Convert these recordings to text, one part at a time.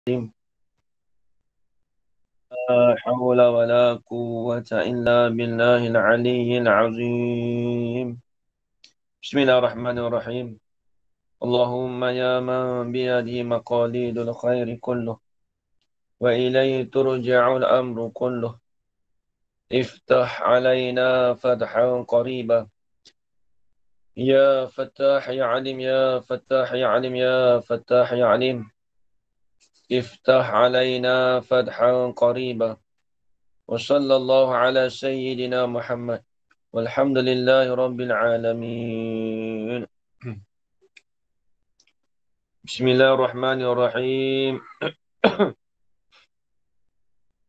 لا حول ولا قوة إلا بالله العلي العظيم. بسم الله الرحمن الرحيم. اللهم يا من بيده مقاليد الخير كله وإليه ترجع الأمر كله، افتح علينا فتحا قريبا. يا فتاح يا عليم، يا فتاح يا عليم، يا فتاح يا عليم، افتح علينا فتحا قريبا. وصلى الله على سيدنا محمد والحمد لله رب العالمين. بسم الله الرحمن الرحيم.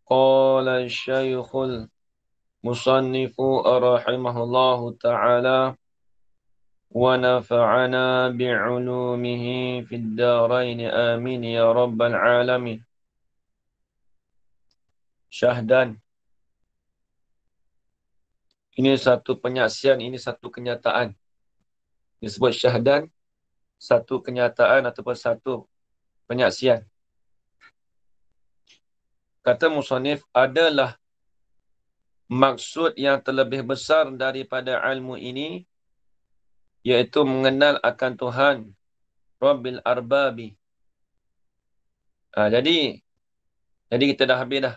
قال الشيخ المصنف رحمه الله تعالى: ونفعنا بعلومه في الدارين آمين يا رب العالمين. Syahdan. Ini satu penyaksian, ini satu kenyataan. Disebut syahdan, satu kenyataan ataupun satu penyaksian. Kata musannif, adalah maksud yang terlebih besar daripada ilmu ini, iaitu mengenal akan Tuhan Rabbil Arbabi. Jadi kita dah habis dah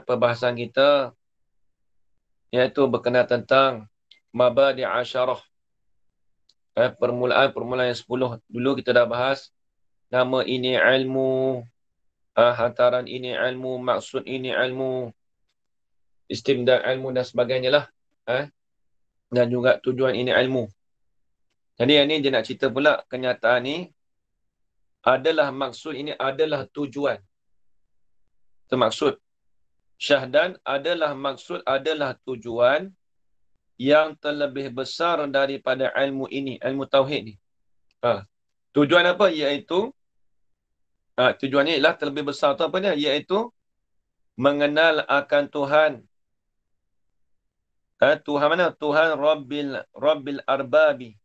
perbahasan kita, iaitu berkenaan tentang mabadi' asyarah. Permulaan yang 10. Dulu kita dah bahas nama ini ilmu, hantaran ini ilmu, maksud ini ilmu, istimdad ilmu dan sebagainya lah. Dan juga tujuan ini ilmu. Jadi yang ni dia nak cerita pula kenyataan ni adalah maksud, ini adalah tujuan. Itu maksud. Syahdan adalah maksud, adalah tujuan yang terlebih besar daripada ilmu ini, ilmu tauhid ni. Tujuan apa? Iaitu tujuannya ialah terlebih besar tu apa dia? Iaitu mengenal akan Tuhan. Tuhan mana? Tuhan Rabbil Arbabi.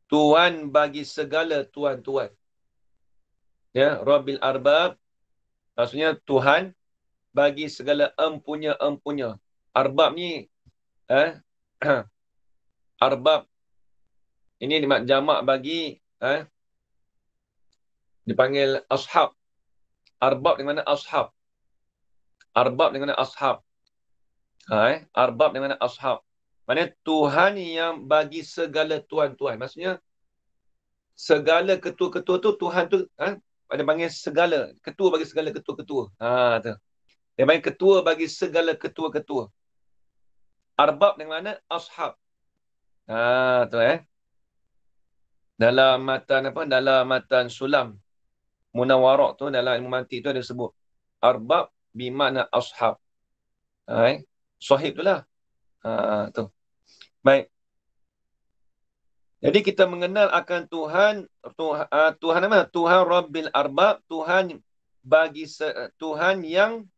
Tuhan bagi segala tuan-tuan. Ya, Rabbil Arbab maksudnya Tuhan bagi segala empunya. Arbab ni Arbab ini jamak bagi dipanggil ashab. Arbab dengan mana ashab. Arbab dengan mana ashab. Arbab dengan mana ashab. Maksudnya Tuhan yang bagi segala tuan-tuan. Maksudnya segala ketua-ketua tu Tuhan tu ada panggil segala ketua bagi segala ketua-ketua. Tu. Dia panggil ketua bagi segala ketua-ketua. Arbab dengan mana? Ashab. Tu Dalam matan sulam Munawaraq tu, dalam ilmu mantik tu ada sebut arbab bermakna ashab. Sahib tu lah. Tu. Baik. Jadi kita mengenal akan Tuhan apa? Tuhan Rabbil Arbab, Tuhan yang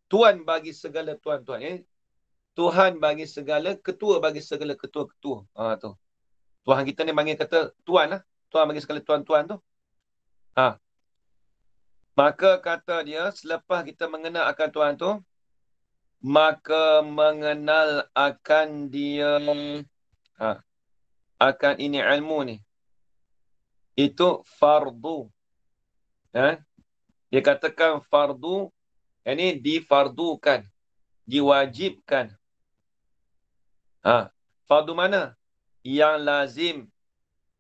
tuan bagi segala tuan-tuan. Tuhan bagi segala ketua bagi segala ketua-ketua. Tu. Tuhan kita ni panggil kata tuan lah. Tuhan bagi segala tuan-tuan tu. Maka kata dia, selepas kita mengenal akan Tuhan tu, maka mengenal akan dia, akan ini ilmu ni, itu fardu. Dia katakan fardu, ini difardukan, diwajibkan. Fardu mana? Yang lazim.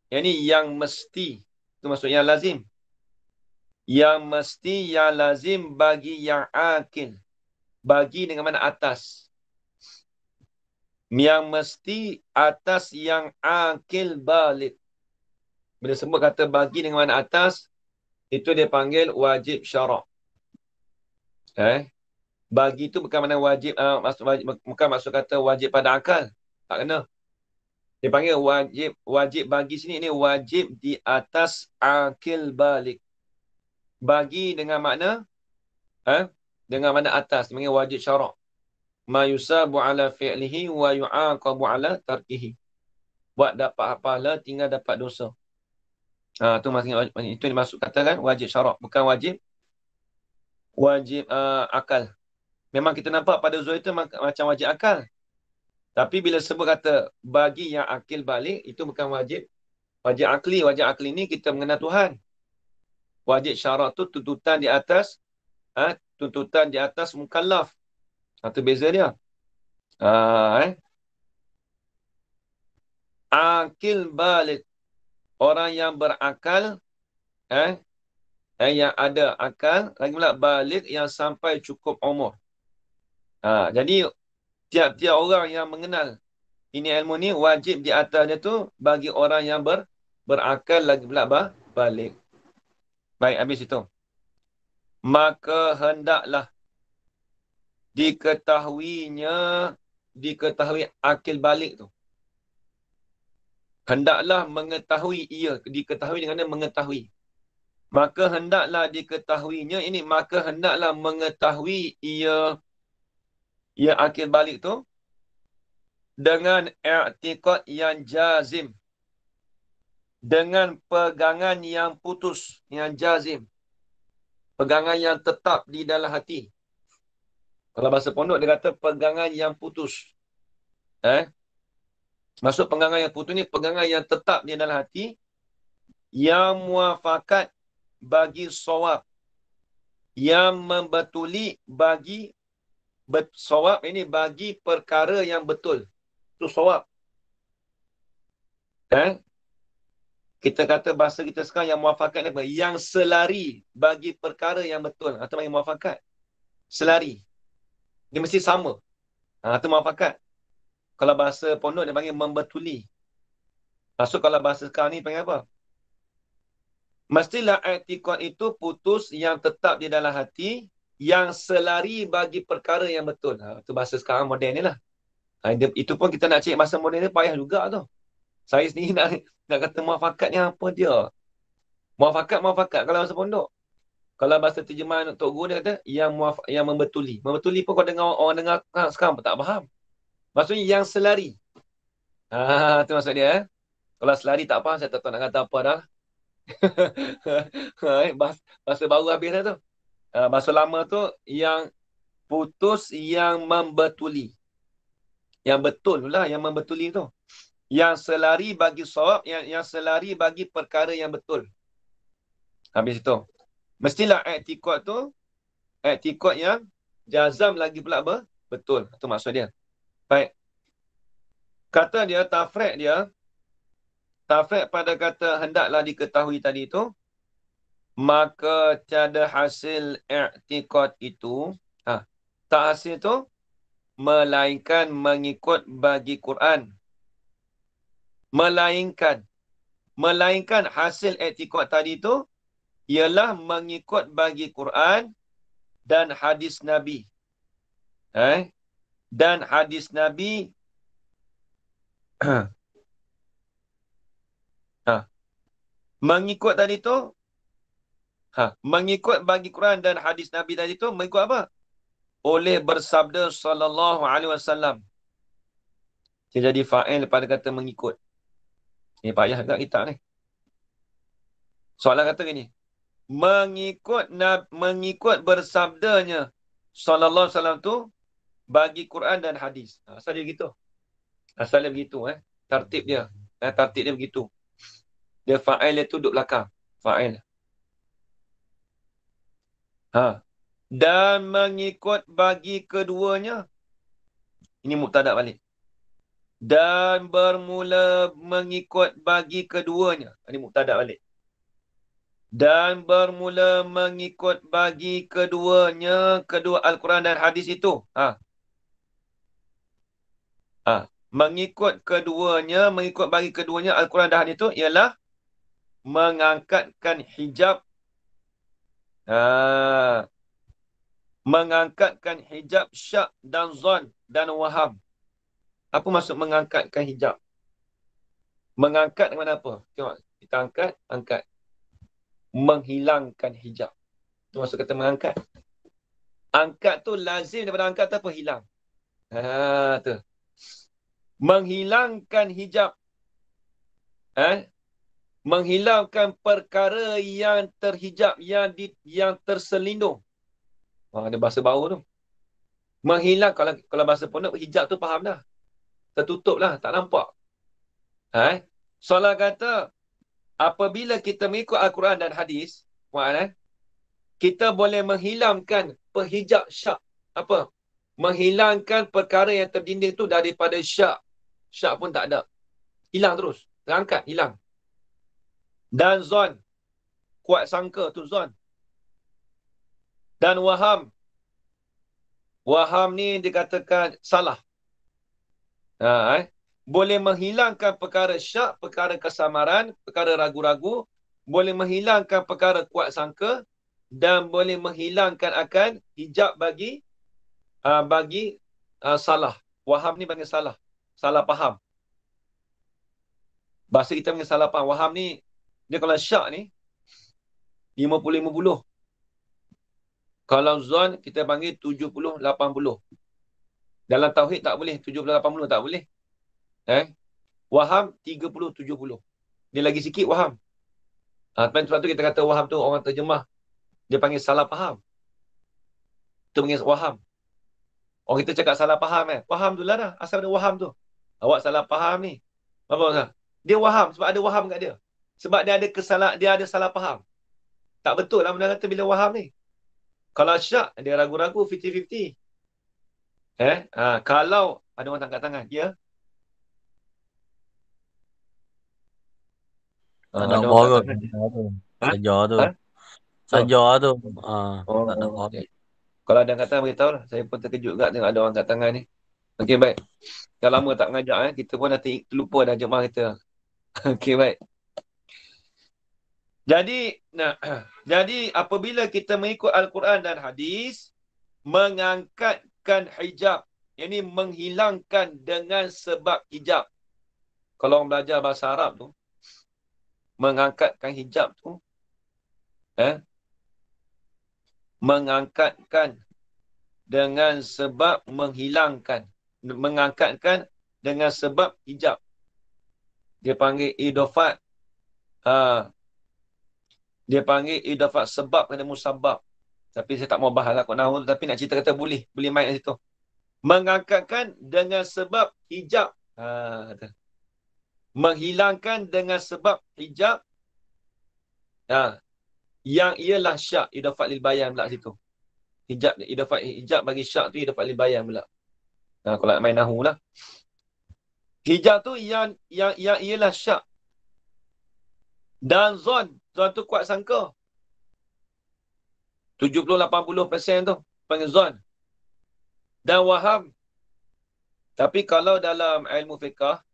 Yang ni yang mesti. Itu maksud yang lazim. Yang mesti, yang lazim bagi yang akil. Bagi dengan mana atas. Yang mesti atas yang akil balik. Bila sebut kata bagi dengan mana atas, itu dia panggil wajib syarak. Bagi itu bukan mana wajib, bukan maksud kata wajib pada akal. Tak kena. Dia panggil wajib bagi sini, ini wajib di atas akil balik. Bagi dengan makna dengan makna atas, dia panggil wajib syarak. Ma yusabu ala fi'lihi wa yu'aqabu ala tarkihi. Buat dapat pahala, tinggal dapat dosa. Tu maksudnya itu dimaksud katakan wajib syarak, bukan wajib akal. Memang kita nampak pada zuhur itu macam wajib akal. Tapi bila sebut kata bagi yang akil balik, itu bukan wajib akli. Wajib akli ni kita mengenal Tuhan. Wajib syarak tu tuntutan di atas tuntutan di atas mukallaf. Itu beza dia. Akil balik, orang yang berakal, yang ada akal, lagi pula balik yang sampai cukup umur. Jadi tiap-tiap orang yang mengenal ini ilmu ni wajib di atasnya tu bagi orang yang berakal, lagi pula balik. Baik, habis itu. Maka hendaklah diketahui akil balik tu. Hendaklah mengetahui ia. Diketahui dengan mengetahui. Maka hendaklah diketahuinya ini. Maka hendaklah mengetahui ia akil balik tu dengan i'tiqad yang jazim. Dengan pegangan yang putus. Yang jazim. Pegangan yang tetap di dalam hati. Kalau bahasa pondok dia kata pegangan yang putus. Maksud pegangan yang putus ni pegangan yang tetap di dalam hati, yang muafakat bagi sawab, yang membetuli bagi sawab ini bagi perkara yang betul. Itu sawab. Kita kata bahasa kita sekarang yang muafakat ni apa? Yang selari bagi perkara yang betul. Atau yang muafakat. Selari. Dia mesti sama. Itu muafakat. Kalau bahasa pondok dia panggil membetuli. Maksud kalau bahasa sekarang ni panggil apa? Mestilah i'tiqad itu putus yang tetap di dalam hati, yang selari bagi perkara yang betul. Itu bahasa sekarang moden ni lah. Itu pun kita nak cek bahasa moden ni payah juga tu. Saya sendiri nak kata muafakat ni apa dia. Muafakat kalau bahasa pondok. Kalau bahasa terjemahan Tok Guru dia kata yang membetuli. Membetuli pun kalau dengar orang dengar sekarang pun tak faham. Maksudnya yang selari. Itu maksud dia. Kalau selari tak faham, saya tak tahu nak kata apa dah. Bahasa baru habis dah tu. Bahasa lama tu yang putus, yang membetuli. Yang betul lah yang membetuli tu. Yang selari bagi sawab, yang selari bagi perkara yang betul. Habis itu. Mestilah i'tiqad tu, i'tiqad yang jazam lagi pula betul. Itu maksud dia. Baik. Kata dia, tafriq pada kata hendaklah diketahui tadi tu, maka tiada hasil i'tiqad itu, tak hasil tu, melainkan mengikut bagi Quran. Melainkan hasil i'tiqad tadi tu, ialah mengikut bagi Quran dan hadis Nabi. Dan hadis Nabi mengikut tadi tu, mengikut bagi Quran dan hadis Nabi tadi tu, mengikut apa? Oleh bersabda sallallahu alaihi wasallam. Dia jadi fa'il pada kata mengikut. Ini payah agak kita ni. Soalan kata gini. Mengikut bersabdanya sallallahu alaihi wasallam tu bagi Quran dan hadis. Asal dia gitu. Asalnya begitu. Tartib dia. Tartib dia begitu. Dia fa'il dia tu duduk belakang. Fa'il. Dan mengikut bagi keduanya. Ini mubtada balik. Dan bermula mengikut bagi keduanya. Ini mubtada balik. Dan bermula mengikut bagi keduanya, kedua Al-Quran dan hadis itu. Mengikut bagi keduanya Al-Quran dan hadis itu ialah mengangkatkan hijab. Mengangkatkan hijab syak dan zon dan waham. Apa maksud mengangkatkan hijab? Mengangkat dengan apa? Tengok, kita angkat. Menghilangkan hijab. Itu maksud kata mengangkat. Angkat tu lazim daripada angkat tu apa? Hilang. Tu. Menghilangkan hijab. menghilangkan perkara yang terhijab, yang terselindung. Ada bahasa baru tu. Menghilang, kalau bahasa pondok, hijab tu faham dah. Tertutup lah, tak nampak. Soalan kata, apabila kita mengikut Al-Quran dan hadis, kita boleh menghilangkan perhijab syak. Apa? Menghilangkan perkara yang terdinding tu daripada syak. Syak pun tak ada. Hilang terus. Terangkat, hilang. Dan zon. Kuat sangka tu zon. Dan waham. Waham ni dikatakan salah. Boleh menghilangkan perkara syak, perkara kesamaran, perkara ragu-ragu. Boleh menghilangkan perkara kuat sangka. Dan boleh menghilangkan akan hijab bagi salah. Waham ni panggil salah. Salah faham. Bahasa kita panggil salah faham. Waham ni, dia kalau syak ni, 50-50. Kalau zon, kita panggil 70-80. Dalam tauhid tak boleh. 70-80 tak boleh. Waham, 30-70. Dia lagi sikit waham. Sebab tu kita kata waham tu, orang terjemah, dia panggil salah faham. Itu panggil waham. Orang kita cakap salah faham Faham tu lah dah. Asal ada waham tu. Awak salah faham ni. Apa maksud? Dia waham sebab ada waham kat dia. Sebab dia ada salah faham. Tak betul lah benda kata bila waham ni. Kalau syak, dia ragu-ragu 50-50. Kalau ada orang tangkap tangan, ya. Tak ada borot saja tu. Saja tu. Tak ada borot. Okay. Kalau ada angkat tangan, beritahu lah. Saya pun terkejut juga tengok ada orang angkat tangan ni. Okey, baik. Dah lama tak mengajar. Kita pun dah terlupa dah jemaah kita. Okey, baik. Jadi apabila kita mengikut Al-Quran dan hadis, mengangkatkan hijab. Ini menghilangkan dengan sebab hijab. Kalau orang belajar bahasa Arab tu, mengangkatkan hijab tu, mengangkatkan dengan sebab menghilangkan. Mengangkatkan dengan sebab hijab. Dia panggil idofat. Dia panggil idofat sebab kena musabab. Tapi saya tak mau bahas lah kot nahu. Tapi nak cerita kata boleh. Boleh main kat situ. Mengangkatkan dengan sebab hijab. Menghilangkan dengan sebab hijab. Yang ialah syak. Idofat lil bayan pula situ. Hijab bagi syak tu idofat lil bayan pula. Kalau nak main nahu lah. Hijab tu yang ialah syak. Dan zon tu kuat sangka. 70-80% tu panggil zon. Dan waham. Tapi kalau dalam ilmu fiqah,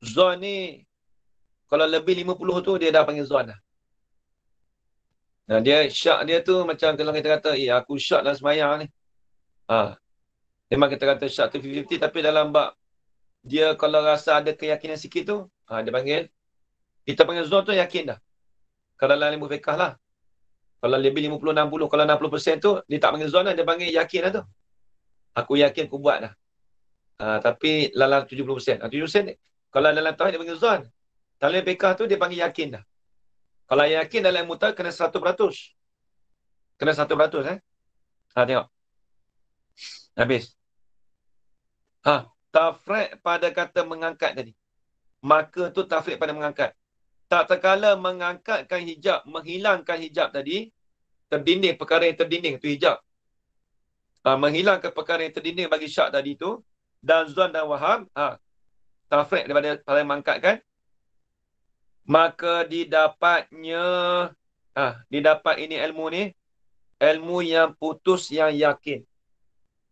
zon ni, kalau lebih 50 tu, dia dah panggil zon dah. Dia syak dia tu macam kalau kita kata, aku syak dalam semayang ni. Memang kita kata syak tu 50-50, tapi dalam bab, dia kalau rasa ada keyakinan sikit tu, dia panggil, kita panggil zon tu yakin dah. Kalau dalam ilmu fiqah lah. Kalau lebih 50-60, kalau 60% tu, dia tak panggil zon lah, dia panggil yakin lah tu. Aku yakin aku buat dah. Tapi dalam 70%. 70%, kalau dalam tauhid dia panggil zon. Dalam fiqah tu, dia panggil yakin dah. Kalau yakin dalam ilmu tauhid, kena 100%. Kena 100%. Tengok. Habis. Tafriq pada kata mengangkat tadi. Maka tu tafriq pada mengangkat. Tak terkala mengangkatkan hijab, menghilangkan hijab tadi, terdinding, perkara yang terdinding, itu hijab. Menghilangkan perkara yang terdinding bagi syak tadi tu, dan zon dan waham, tafriq daripada mengangkatkan, maka didapat ini ilmu ni, ilmu yang putus yang yakin.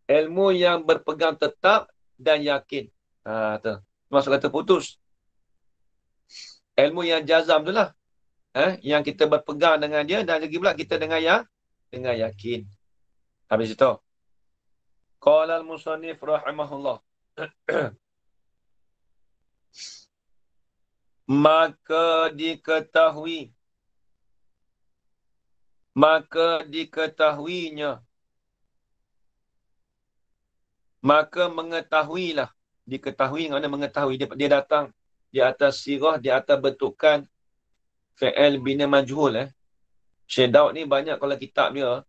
Ilmu yang berpegang tetap dan yakin. Tu. Maksud kata putus. Ilmu yang jazam tu lah. Yang kita berpegang dengan dia dan lagi pula kita dengan yakin. Habis itu. Qala al-musannif rahimahullah. Maka diketahuinya. Maka mengetahuilah. Diketahui mana mengetahui. Dia datang di atas sirah, di atas bentukan fi'il bina majhul. Syekh Daud ni banyak kalau kitab dia,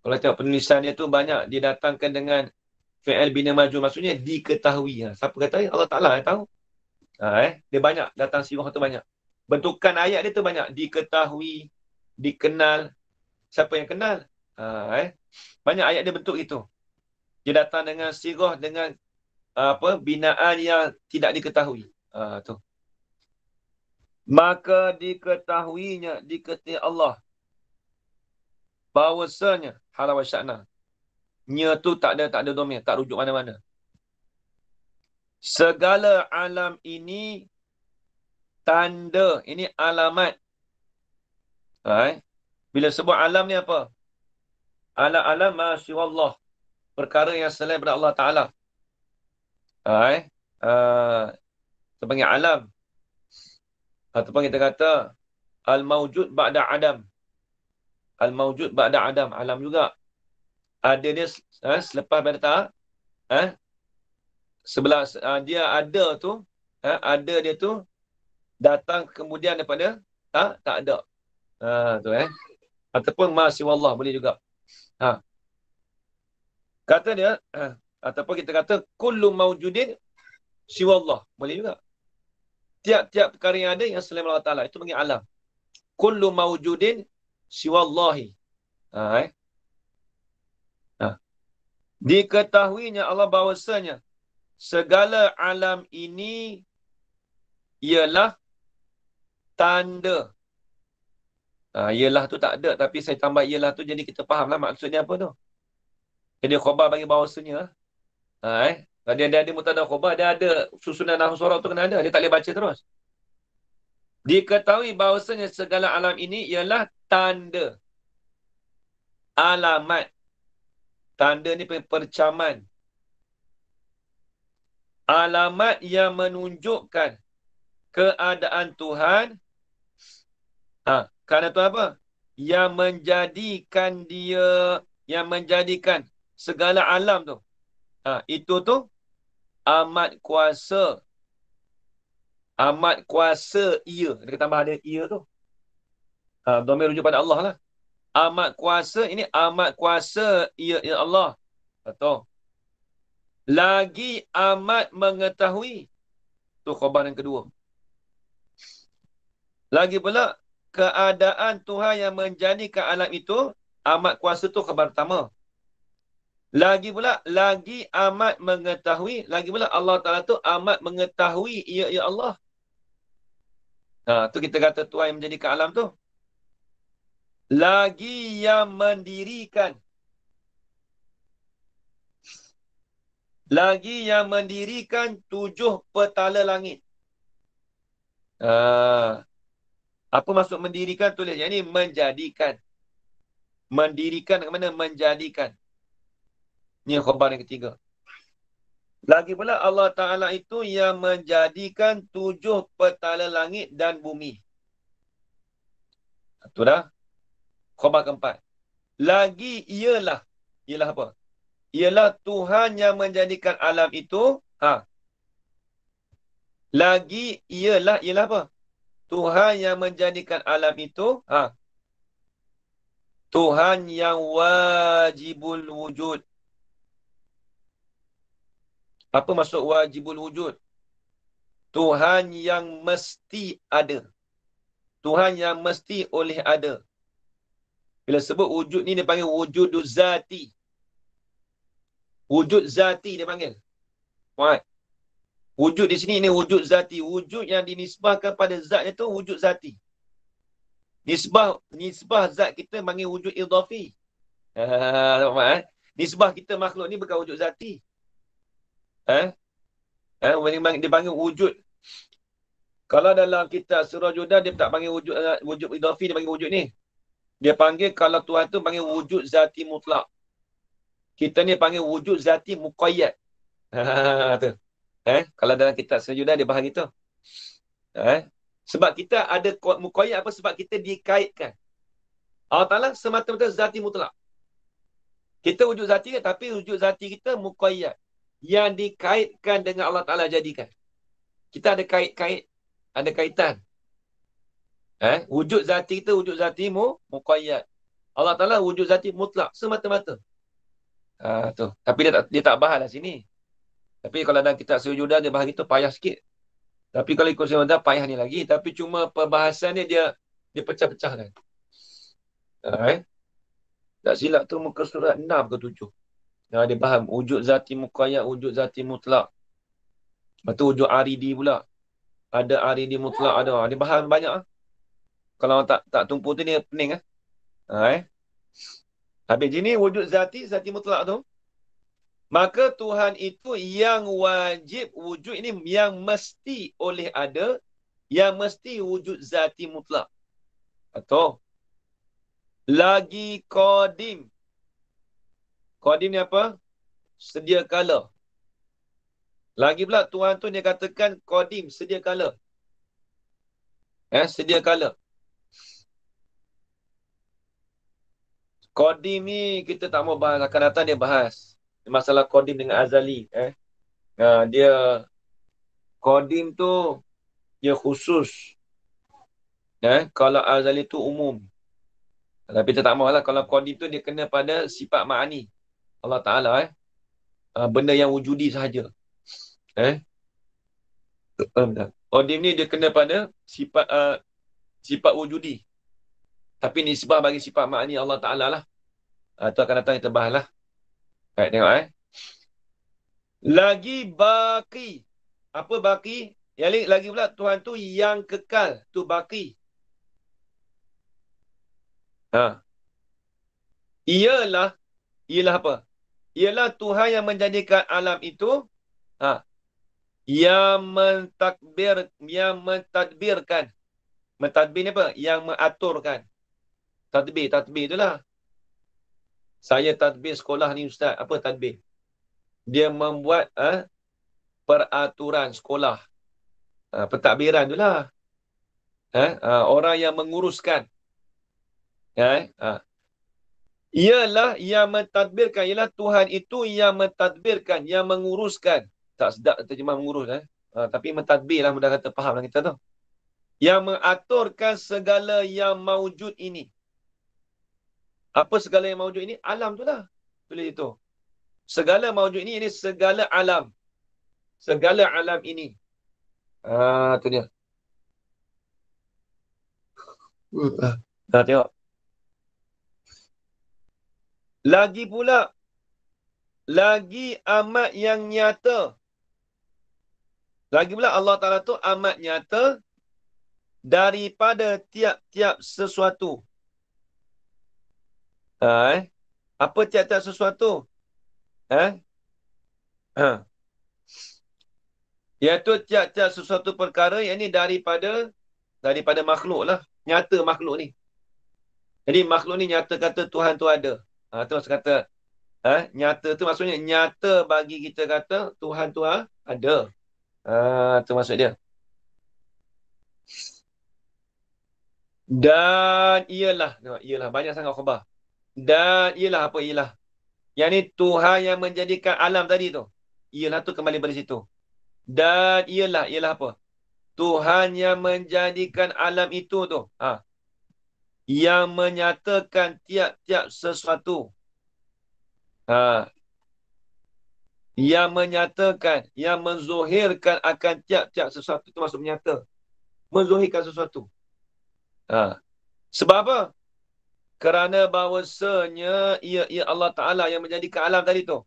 kalau tengok penulisan dia tu banyak dia datangkan dengan fi'il bina majhul. Maksudnya diketahui. Siapa kata? Allah Ta'ala yang tahu. Dia banyak datang sirah tu banyak. Bentukan ayat dia tu banyak. Diketahui, dikenal. Siapa yang kenal? Banyak ayat dia bentuk itu. Dia datang dengan sirah, dengan binaan yang tidak diketahui. Tu. Maka diketahuinya, diketahui Allah bahawasanya hala wa sya'na. Nya tu tak ada domir, tak rujuk mana-mana. Segala alam ini tanda, ini alamat. Bila sebut alam ni apa? Alam ma siwallah. Perkara yang selain daripada Allah Ta'ala. Kita panggil alam. Ataupun kita kata al-mawjud ba'da adam. Al-mawjud ba'da adam. Alam juga. Ada dia selepas pada tak. Sebelah dia ada tu. Ada dia tu. Datang kemudian daripada tak ada. Tu Ataupun ma siwallah boleh juga. Kata dia. Ataupun kita kata kullu mawjudin siwallah. Boleh juga. Tiap-tiap perkara yang ada yang selain Allah Ta'ala. Itu panggil alam. Kullu mawjudin siwallahi. Diketahuinya Allah bahawasanya segala alam ini ialah tanda. Ialah tu tak ada. Tapi saya tambah ialah tu jadi kita fahamlah maksudnya apa tu. Jadi khabar bagi bahawasanya. Kalau dia ada mubtada khabar, dia ada susunan nahwu surah tu kena ada. Dia tak boleh baca terus. Diketahui bahawasanya segala alam ini ialah tanda. Alamat. Tanda ni percaman. Alamat yang menunjukkan keadaan Tuhan. Kerana tu apa? Yang menjadikan dia, yang menjadikan segala alam tu. Itu tu amat kuasa. Amat kuasa ia. Dia tambah ada ia tu. Dhamir rujuk pada Allah lah. Amat kuasa, ini amat kuasa ia Allah. Betul. Lagi amat mengetahui. Tu khabar yang kedua. Lagi pula keadaan Tuhan yang menjadikan alam itu, amat kuasa tu khabar pertama. Lagi pula, lagi amat mengetahui. Lagi pula Allah Ta'ala tu amat mengetahui ia Allah. Tu kita kata Tuhan yang menjadikan alam tu. Lagi yang mendirikan. Lagi yang mendirikan 7 petala langit. Apa maksud mendirikan? Tulis. Yang ini menjadikan. Mendirikan ke mana? Menjadikan. Ini khabar yang ketiga. Lagi pula Allah Ta'ala itu yang menjadikan 7 petala langit dan bumi. Itu dah. Khabar keempat. Lagi ialah. Ialah apa? Ialah Tuhan yang menjadikan alam itu. Lagi ialah apa? Tuhan yang menjadikan alam itu. Tuhan yang wajibul wujud. Apa maksud wajibul wujud? Tuhan yang mesti ada. Tuhan yang mesti oleh ada. Bila sebut wujud ni dia panggil wujud zati. Wujud zati dia panggil. Right. Wujud di sini ini wujud zati. Wujud yang dinisbahkan pada zat itu wujud zati. Nisbah zat kita panggil wujud idhafi. Nisbah kita makhluk ni bukan wujud zati. Dia panggil wujud. Kalau dalam kitab surah Judah dia tak panggil wujud idhafi, dia panggil wujud ni. Dia panggil kalau Tuhan tu panggil wujud zati mutlak. Kita ni panggil wujud zati muqayyad. Tu. Kalau dalam kitab surah Judah dia bahas gitu. Sebab kita ada muqayyad apa? Sebab kita dikaitkan. Allah Ta'ala semata-mata zati mutlak. Kita wujud zati tapi wujud zati kita muqayyad. Yang dikaitkan dengan Allah Ta'ala jadikan. Kita ada kait-kait. Ada kaitan. Wujud zati kita wujud zati muqayyad. Allah Ta'ala wujud zati mutlak semata-mata. Tu. Tapi dia tak bahas lah sini. Tapi kalau dalam kitab Sujudah dia bahas itu payah sikit. Tapi kalau ikut Sujudah payah ni lagi. Tapi cuma perbahasan dia pecah-pecahkan. Tak silap tu muka surat 6 ke 7. Dia faham wujud zati muqayyad, wujud zati mutlak. Lepas tu wujud aridi pula. Ada aridi mutlak ada. Dia faham banyak. Kalau tak tumpu tu dia pening. Habis ini wujud zati mutlak tu. Maka Tuhan itu yang wajib wujud ini, yang mesti oleh ada, yang mesti wujud zati mutlak. Atau lagi qadim. Qadim ni apa? Sedia kala. Lagi pula Tuhan tu dia katakan qadim, sedia kala. Sedia kala. Qadim ni kita tak mau bahas, akan datang dia bahas. Masalah qadim dengan azali. Dia qadim tu dia khusus. Kalau azali tu umum. Tapi kita tak mahulah kalau qadim tu dia kena pada sifat ma'ani Allah Ta'ala. Benda yang wujudi sahaja. Qadim ni dia kena pada sifat wujudi. Tapi nisbah bagi sifat ma'ani Allah Ta'ala lah. Itu akan datang kita bahas lah. Baik, tengok Lagi baki. Apa baki? Lagi pula Tuhan tu yang kekal. Tu baki. Ialah apa? Ialah Tuhan yang menjadikan alam itu yang mentadbirkan. Mentadbir ni apa? Yang mengaturkan. Tadbir itulah. Saya tadbir sekolah ni ustaz. Apa tadbir? Dia membuat peraturan sekolah. Pentadbiran itulah. Orang yang menguruskan. Ialah yang mentadbirkan. Ialah Tuhan itu yang mentadbirkan, yang menguruskan. Tak sedap terjemah mengurus. Tapi mentadbir lah, mudah kata faham lah kita tu. Yang mengaturkan segala yang maujud ini. Apa segala yang maujud ini? Alam tu lah. Tulis itu. Segala maujud ini segala alam. Segala alam ini. Tu dia. Tengok. Lagi pula. Lagi amat yang nyata. Lagi pula Allah Ta'ala tu amat nyata daripada tiap-tiap sesuatu. Apa tiap-tiap sesuatu? Iaitu tiap-tiap sesuatu perkara yang ni daripada makhluk lah. Nyata makhluk ni. Jadi makhluk ni nyata kata Tuhan tu ada. Tu maksud kata nyata tu maksudnya nyata bagi kita kata Tuhan tu ada. Tu maksud dia. Dan ialah banyak sangat khabar. Dan ialah apa ialah? Yang ni Tuhan yang menjadikan alam tadi tu. Ialah tu kembali pada situ. Dan ialah apa? Tuhan yang menjadikan alam itu tu. Yang menyatakan tiap-tiap sesuatu. Yang menyatakan, yang menzuhirkan akan tiap-tiap sesuatu. Itu maksud menyata. Menzuhirkan sesuatu. Sebab apa? Kerana bahawasanya ia Allah Ta'ala yang menjadikan alam tadi tu.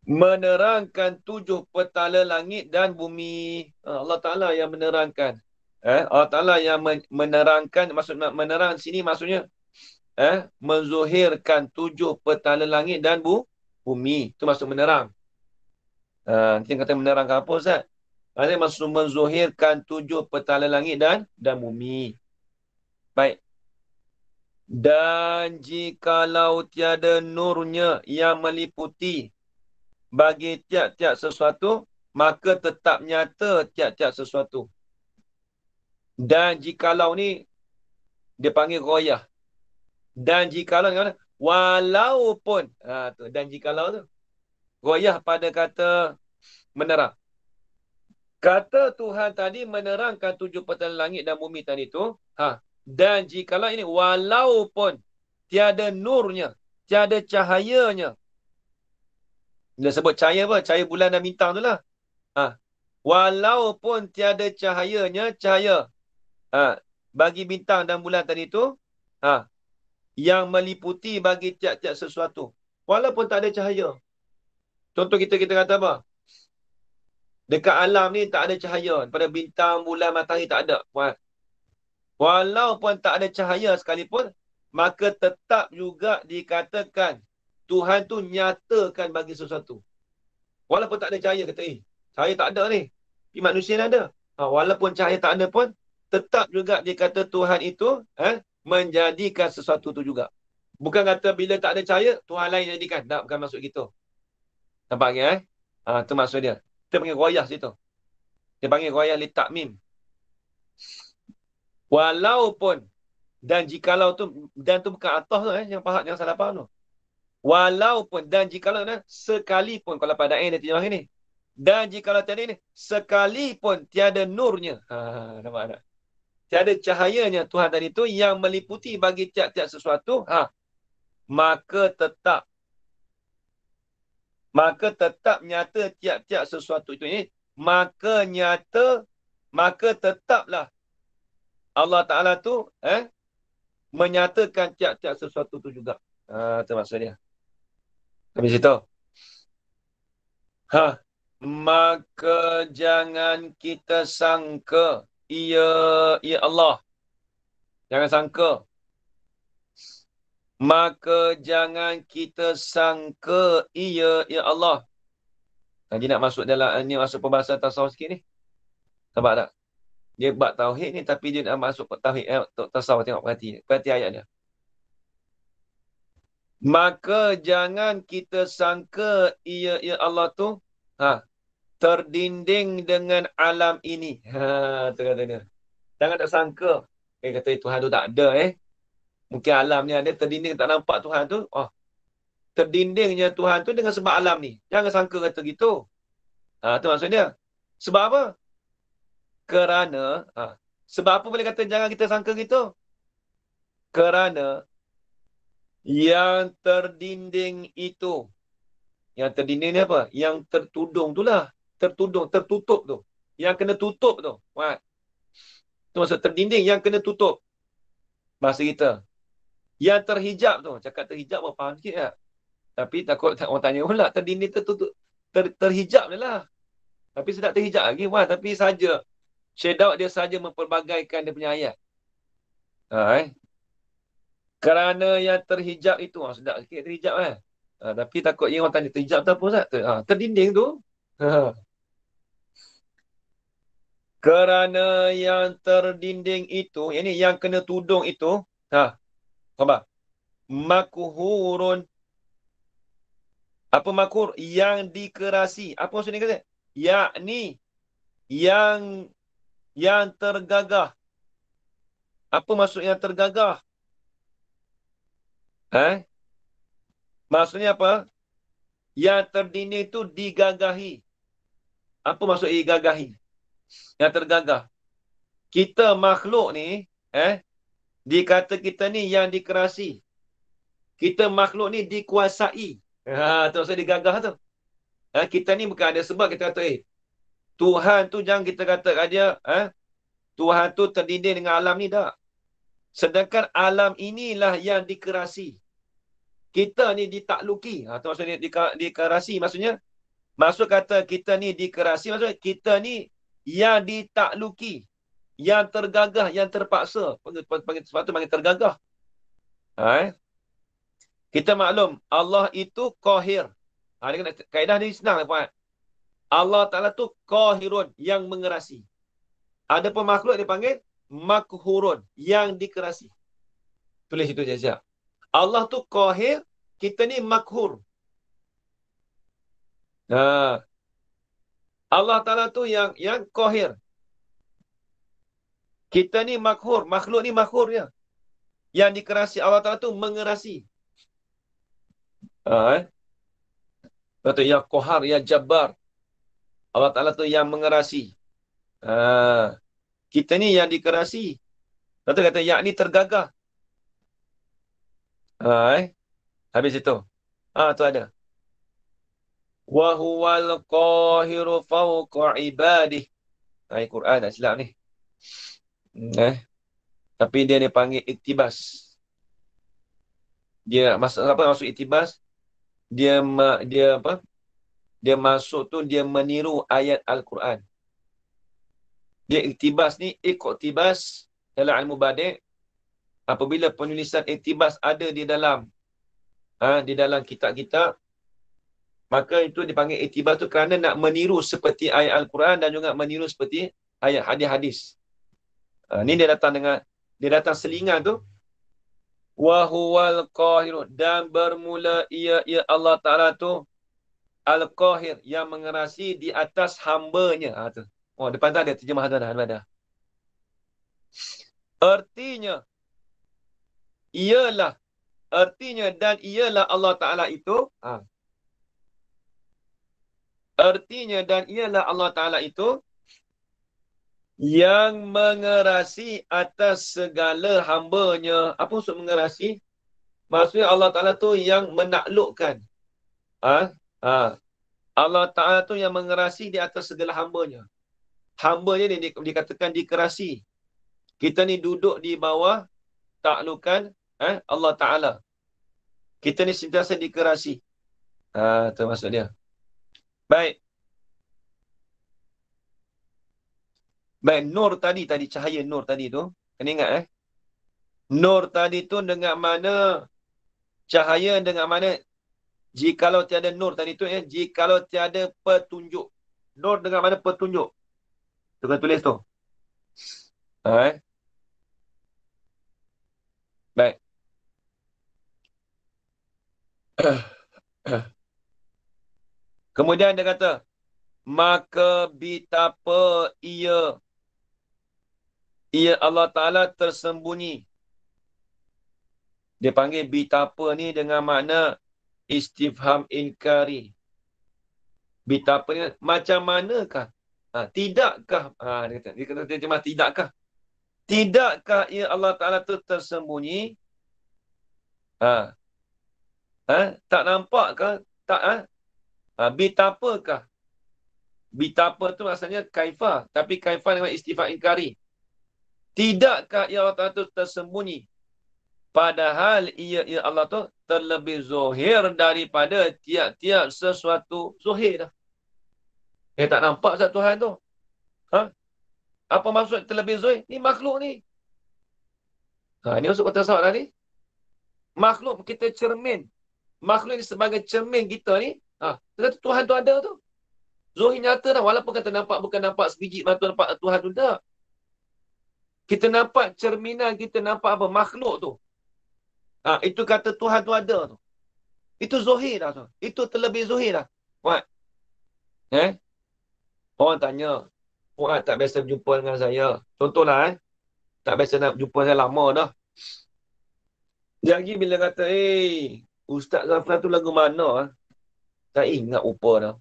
Menerangkan 7 petala langit dan bumi. Allah Ta'ala yang menerangkan. Allah Ta'ala yang menerangkan, maksud menerang sini maksudnya menzuhirkan 7 petala langit dan bumi. Itu maksud menerang. Nanti kata menerangkan apa Ustaz? Maksudnya maksud menzuhirkan 7 petala langit dan bumi. Baik. Dan jikalau tiada nurnya yang meliputi bagi tiap-tiap sesuatu, maka tetap nyata tiap-tiap sesuatu. Dan jikalau ni dia panggil ghoyah. Dan jikalau ni walaupun dan jikalau tu ghoyah pada kata menerang. Kata Tuhan tadi menerangkan 7 petala langit dan bumi tadi tu. Dan jikalau ini walaupun tiada nurnya, tiada cahayanya. Dia sebut cahaya apa? Cahaya bulan dan bintang tu lah. Walaupun tiada cahayanya, cahaya bagi bintang dan bulan tadi tu, yang meliputi bagi tiap-tiap sesuatu. Walaupun tak ada cahaya. Contoh kita kata apa? Dekat alam ni tak ada cahaya. Pada bintang, bulan, matahari tak ada. Walaupun tak ada cahaya sekalipun, maka tetap juga dikatakan Tuhan tu nyatakan bagi sesuatu. Walaupun tak ada cahaya, kata cahaya tak ada ni. Tapi manusia ni ada. Walaupun cahaya tak ada pun, tetap juga dikata Tuhan itu menjadikan sesuatu tu juga. Bukan kata bila tak ada cahaya, Tuhan lain jadikan. Tak, bukan maksud gitu. Nampak ke? Itu maksud dia. Kita panggil royah situ. Dia panggil royah li takmim. Walaupun dan jikalau tu, dan tu bukan atah tu yang faham, yang salah faham tu. Walaupun dan jikalau sekalipun, kalau pada ain dia terjemah ni. Dan jikalau tiada ini, sekalipun tiada nurnya. Nampak tak? Tiada cahayanya Tuhan tadi tu yang meliputi bagi tiap-tiap sesuatu, maka tetap nyata tiap-tiap sesuatu itu ini, maka tetaplah Allah Ta'ala tu menyatakan tiap-tiap sesuatu tu juga. Itu maksud dia. Habis itu. Maka jangan kita sangka ia Allah. Jangan sangka. Maka jangan kita sangka ia Allah. Dia nak masuk dalam, ni masuk pembahasan tasawuf sikit ni. Nampak tak? Dia buat tauhid ni, tapi dia nak masuk tauhid tasawuf. Tengok, perhati ayat dia. Maka jangan kita sangka ia Allah tu terdinding dengan alam ini. Tu kata dia. Jangan tak sangka. Kata Tuhan tu tak ada. Mungkin alam ni ada terdinding, tak nampak Tuhan tu. Terdindingnya Tuhan tu dengan sebab alam ni. Jangan sangka kata gitu. Tu maksud dia. Sebab apa? Kerana, sebab apa boleh kata jangan kita sangka gitu? Kerana yang terdinding itu, yang terdinding ni apa? Yang tertudung tu lah. Tertutup tu. Yang kena tutup tu. Tu maksud terdinding, yang kena tutup. Bahasa kita. Yang terhijab tu. Cakap terhijab, apa faham sikit tak? Tapi takut orang tanya pula, terdinding tertutup. Terhijab je lah. Tapi sedap terhijab lagi. Tapi saja. Syedawak dia saja memperbagaikan dia punya ayat. Kerana yang terhijab itu. Sedap sikit terhijab kan. Tapi takut orang tanya terhijab tu apa Ustaz? Terdinding tu. Kerana yang terdinding itu, yang kena tudung itu, apa? Makhurun. Apa makhur? Yang dikerasi. Apa maksudnya kata? Yakni yang tergagah. Apa maksud yang tergagah? Maksudnya apa? Yang terdinding itu digagahi. Apa maksud digagahi? Yang tergagah. Kita makhluk ni, dikata kita ni yang dikerasi. Kita makhluk ni dikuasai. Tu maksud digagah tu. Kita ni bukan ada sebab kita kata, Tuhan tu jangan kita kata kat dia, Tuhan tu terdinding dengan alam ni, tak. Sedangkan alam inilah yang dikerasi. Kita ni ditakluki. Tu maksudnya dikerasi. Maksud kata kita ni dikerasi, maksudnya kita ni yang ditakluki. Yang tergagah, yang terpaksa. Sebab tu panggil tergagah. Kita maklum, Allah itu qahir. Kaedah ni senang. Allah Ta'ala tu qahirun, yang mengerasi. Ada pun makhluk dia panggil makhurun, yang dikerasi. Tulis itu je siap. Allah tu qahir, kita ni makhur. Allah Ta'ala tu yang qahir. Kita ni makhur, makhluk ni makhur ya. Yang dikerasi, Allah Ta'ala tu mengerasi. Kata ya qahar, ya jabbar. Allah Ta'ala tu yang mengerasi. Kita ni yang dikerasi. Contoh kata yak ni tergagah. Habis itu. Tu ada. Wa huwal qahiru fawqa ibadih. Quran tak silap ni. Tapi dia dipanggil iktibas. Dia masuk apa masuk iktibas? Dia apa? Dia masuk tu dia meniru ayat Al-Quran. Dia iktibas ni iktibas dalam ilmu badi'. Apabila penulisan iktibas ada di dalam kitab-kitab, maka itu dipanggil iktibas tu kerana nak meniru seperti ayat Al-Quran dan juga meniru seperti ayat hadis-hadis. Ni dia datang selingan tu. Wa huwal qahir, dan bermula ia Allah Ta'ala tu Al-Qahir, yang mengerasi di atas hambanya. Tu. Depan tu ada terjemah tu dah. Artinya dan ialah Allah Ta'ala itu. Artinya dan ialah Allah Ta'ala itu yang mengerasi atas segala hambanya. Apa maksud mengerasi? Maksudnya Allah Ta'ala tu yang menaklukkan. Allah Ta'ala tu yang mengerasi di atas segala hambanya. Hambanya ni dikatakan dikerasi. Kita ni duduk di bawah taklukan Allah Ta'ala. Kita ni sentiasa dikerasi. Itu maksud dia. Baik, nur tadi cahaya nur tadi tu. Kena ingat nur tadi tu dengan mana cahaya, dengan mana jikalau tiada nur tadi tu jikalau tiada petunjuk. Nur dengan mana petunjuk? Tu kan tulis tu. Baik. Kemudian dia kata, maka betapa ia Allah Ta'ala tersembunyi. Dia panggil betapa ni dengan makna istifham inkari. Betapa ni macam manakah? Tidakkah? Dia kata terjemah tidakkah? Tidakkah ia Allah Ta'ala tu tersembunyi? Tak nampakkah? Betapakah? Betapa tu maksudnya kaifah. Tapi kaifah dengan istifham inkari. Tidakkah ia Allah Ta'ala tu tersembunyi? Padahal ia Allah tu terlebih zuhir daripada tiap-tiap sesuatu zuhir dah. Tak nampak satu Tuhan tu. Apa maksud terlebih zuhir? Ni makhluk ni. Ni maksud kata sahabat ni. Makhluk kita cermin. Makhluk ni sebagai cermin kita ni. Tuhan tu ada tu. Zuhir nyata dah. Walaupun kata nampak, bukan nampak sebiji mata nampak Tuhan tu tak. Kita nampak cerminan, kita nampak apa? Makhluk tu. Itu kata Tuhan tu ada tu. Itu zuhir dah tu. Itu terlebih zuhir dah. Puan. Orang tanya, Puan tak biasa berjumpa dengan saya. Contohlah tak biasa nak jumpa saya lama dah. Jadi bila kata, Ustaz Zafran tu lagu mana? Tak ingat rupa dah.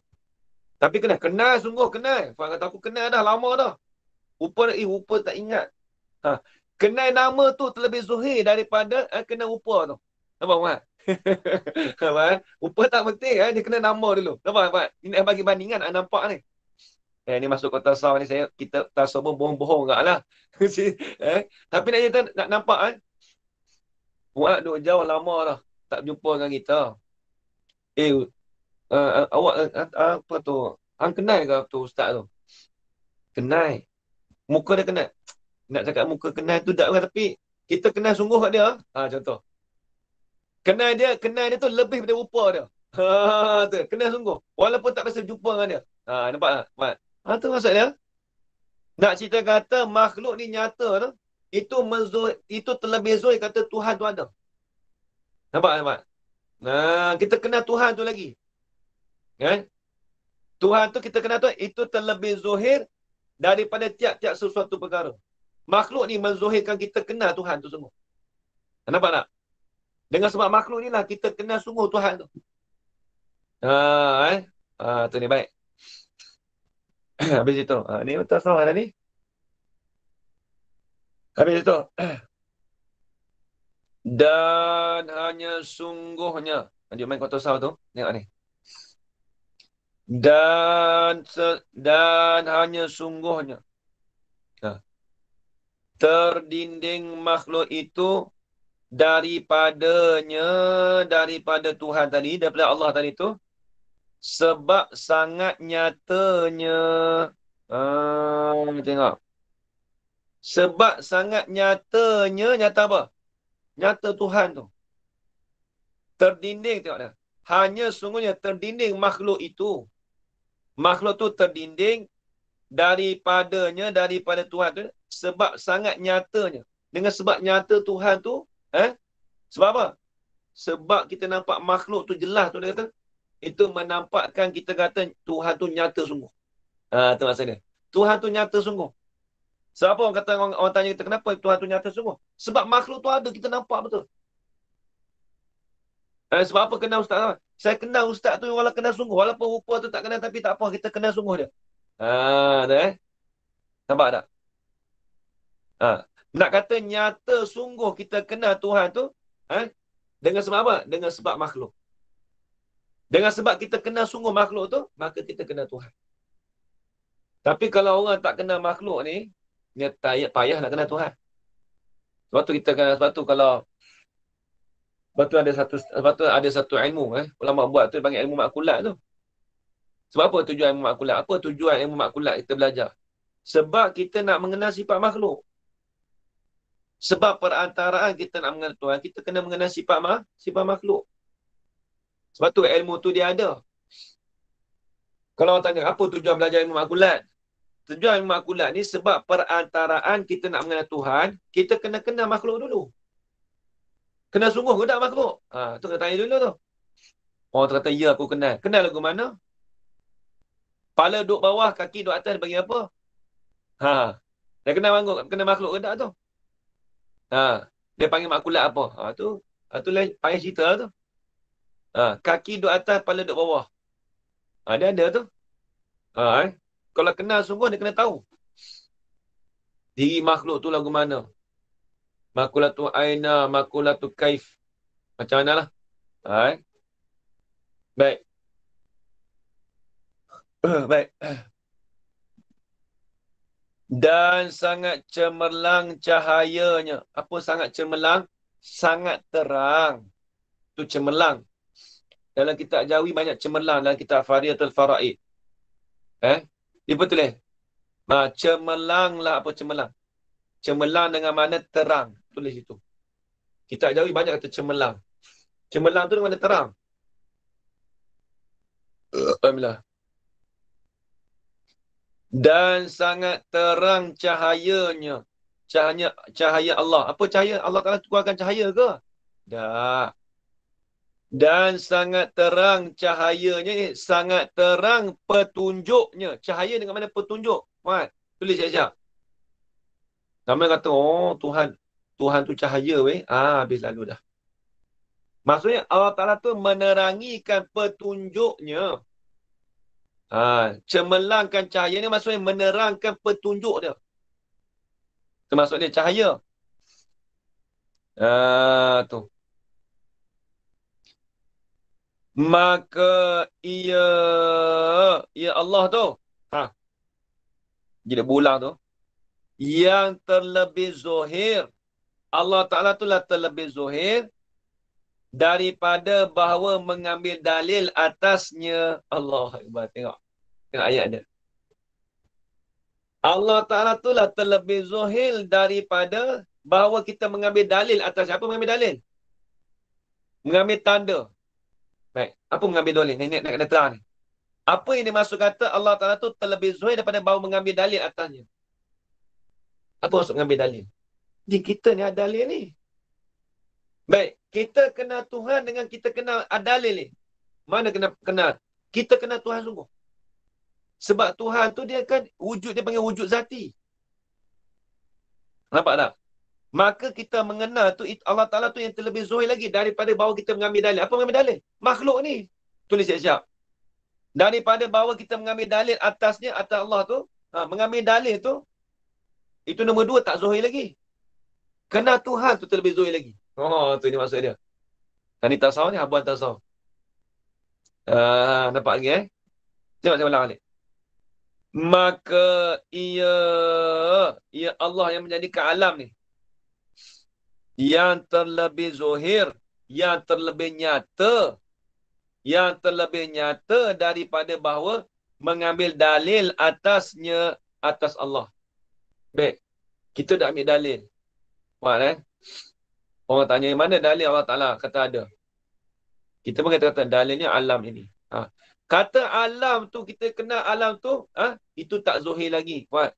Tapi kenal sungguh kenal. Puan kata aku kenal dah lama dah. Rupa tak ingat. Kenal nama tu terlebih zuhir daripada kenal rupa tu. Nampak Puan? Rupa tak penting. Dia kena nama dulu. Nampak Puan? Ini bagi bandingan nampak ni. Ni masuk kota sawah ni kita tak sebut bohong-bohong enggak lah. Tapi nak nampak Puan duduk jauh lama dah tak jumpa dengan kita. Awak apa tu? Hang kenal ke tu ustaz tu? Kenal. Muka dia kenal. Nak cakap muka kenal tu tak kan, tapi kita kenal sungguh kat dia. Contoh. Kenal dia tu lebih daripada rupa dia. Tu, kenal sungguh. Walaupun tak biasa jumpa dengan dia. Nampak tak? Tu maksud dia. Nak cerita kata makhluk ni nyata tu, itu terlebih zuhir kata Tuhan tu ada. Nampak? Kita kenal Tuhan tu lagi. Tuhan tu kita kenal tu, itu terlebih zuhir daripada tiap-tiap sesuatu perkara. Makhluk ni menzuhirkan kita kenal Tuhan tu semua. Nampak tak? Dengan sebab makhluk ni lah kita kenal sungguh Tuhan tu. Tu ni baik. Habis itu. Ni betul salah dah ni. Habis itu. Dan hanya sungguhnya. Lanjut main kotor sawah tu. Tengok ni. Dan hanya sungguhnya. Nah, terdinding makhluk itu daripada Tuhan tadi, daripada Allah tadi tu, sebab sangat nyatanya. Tengok. Sebab sangat nyatanya, nyata apa? Nyata Tuhan tu. Terdinding, tengok dah. Hanya sungguhnya terdinding makhluk itu. Makhluk tu terdinding daripada Tuhan tu, sebab sangat nyatanya. Dengan sebab nyata Tuhan tu, sebab apa? Sebab kita nampak makhluk tu jelas tu, dia kata, itu menampakkan kita kata Tuhan tu nyata sungguh. Itu maksud dia. Tuhan tu nyata sungguh. Sebab apa orang tanya kita, kenapa Tuhan tu nyata sungguh? Sebab makhluk tu ada, kita nampak betul. Sebab apa kenal ustaz? Saya kenal ustaz tu walau kenal sungguh. Walaupun rupa tu tak kenal, tapi tak apa, kita kenal sungguh dia. Nampak tak? Nak kata nyata sungguh kita kenal Tuhan tu, dengan sebab apa? Dengan sebab makhluk. Dengan sebab kita kenal sungguh makhluk tu, maka kita kenal Tuhan. Tapi kalau orang tak kenal makhluk ni, dia payah nak kenal Tuhan. Sebab tu kita kenal, sebab tu ada satu ilmu, ulama buat tu panggil ilmu makulat tu. Sebab apa tujuan ilmu makulat? Apa tujuan ilmu makulat kita belajar? Sebab kita nak mengenal sifat makhluk. Sebab perantaraan kita nak mengenal Tuhan, kita kena mengenal sifat makhluk. Sebab tu ilmu tu dia ada. Kalau orang tanya, apa tujuan belajar ilmu makulat? Tujuan ilmu makulat ni sebab perantaraan kita nak mengenal Tuhan, kita kena kenal makhluk dulu. Kenal sungguh ke tak makhluk? Tu kena tanya dulu tu. Orang kata, ya aku kenal. Kenal lagu mana? Kepala duduk bawah, kaki duduk atas, bagi apa? Dia kenal makhluk ke tak tu? Dia panggil makulat apa? Tu lain payah cerita tu. Kaki duduk atas, kepala duduk bawah. Dia ada tu. Kalau kenal sungguh, dia kena tahu. Diri makhluk tu lagu mana? Makulatu aina, makulatu kaif. Macam mana lah. Baik. Baik. Dan sangat cemerlang cahayanya. Apa sangat cemerlang? Sangat terang. Itu cemerlang. Dalam kitab Jawi banyak cemerlang. Dalam kitab Fariyatul Faraid. Dia betul cemerlang lah apa cemerlang. Cemerlang dengan mana terang. Tulis itu. Kitab Jawi banyak kata cemerlang. Cemerlang tu dengan mana terang. Alhamdulillah. Dan sangat terang cahayanya. Cahaya Allah. Apa cahaya? Allah Ta'ala keluarkan cahaya ke? Tak. Dan sangat terang cahayanya. Sangat terang petunjuknya. Cahaya dengan mana petunjuk? Tulis siap-siap. Ramai kata, Tuhan tu cahaya weh. Habis lalu dah. Maksudnya Allah Ta'ala tu menerangikan petunjuknya. Cemerlangkan cahaya ni maksudnya menerangkan petunjuk dia. Termasuk dia cahaya. Tu. Maka ia Allah tu. Jadi berulang tu. Yang terlebih zuhir. Allah Ta'ala tu lah terlebih zuhir daripada bahawa mengambil dalil atasnya. Allah Akbar. Tengok ayat dia. Allah Ta'ala tu lah terlebih zuhir daripada bahawa kita mengambil dalil atas. Apa mengambil dalil? Mengambil tanda. Baik. Apa mengambil dalil? Nak kena terang ni. Apa yang dimaksud kata Allah Ta'ala tu terlebih zuhir daripada bahawa mengambil dalil atasnya? Apa maksud mengambil dalil? Jadi kita ni ada dalil ni. Baik. Kita kenal Tuhan dengan kita kenal dalil ni. Mana kenal? Kita kenal Tuhan sungguh. Sebab Tuhan tu dia kan wujud, dia panggil wujud zati. Nampak tak? Maka kita mengenal tu Allah Ta'ala tu yang terlebih zuhir lagi daripada bahawa kita mengambil dalil. Apa mengambil dalil? Makhluk ni. Tulis siap-siap. Daripada bahawa kita mengambil dalil atasnya, atas Allah tu, mengambil dalil tu, itu nombor 2 tak zuhir lagi. Kenal Tuhan tu terlebih zuhir lagi. Oh, tu ni maksud dia. Tadi tasawuf ni, habuan tasawuf. Nampak lagi Tengok saya ulang balik. Maka ia Allah yang menjadikan alam ni. Yang terlebih zuhir, yang terlebih nyata, daripada bahawa mengambil dalil atas Allah. Baik, kita dah ambil dalil. Faham Orang tanya mana dalil Allah Ta'ala kata ada. Kita pun kata dalilnya alam ini. Kata alam tu, kita kenal alam tu, itu tak zuhir lagi. Faham?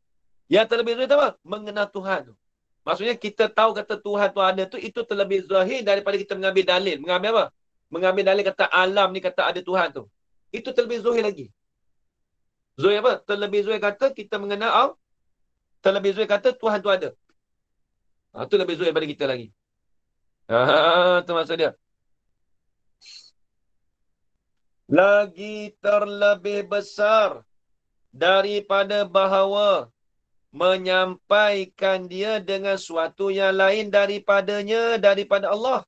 Yang terlebih zuhir apa? Mengenal Tuhan tu. Maksudnya kita tahu kata Tuhan tu ada tu, itu terlebih zahir daripada kita mengambil dalil. Mengambil apa? Mengambil dalil kata alam ni kata ada Tuhan tu. Itu terlebih zahir lagi. Zahir apa? Terlebih zahir kata kita mengenal, terlebih zahir kata Tuhan tu ada. Itu lebih zahir daripada kita lagi. Itu maksud dia. Lagi terlebih besar daripada bahawa menyampaikan dia dengan suatu yang lain daripada Allah.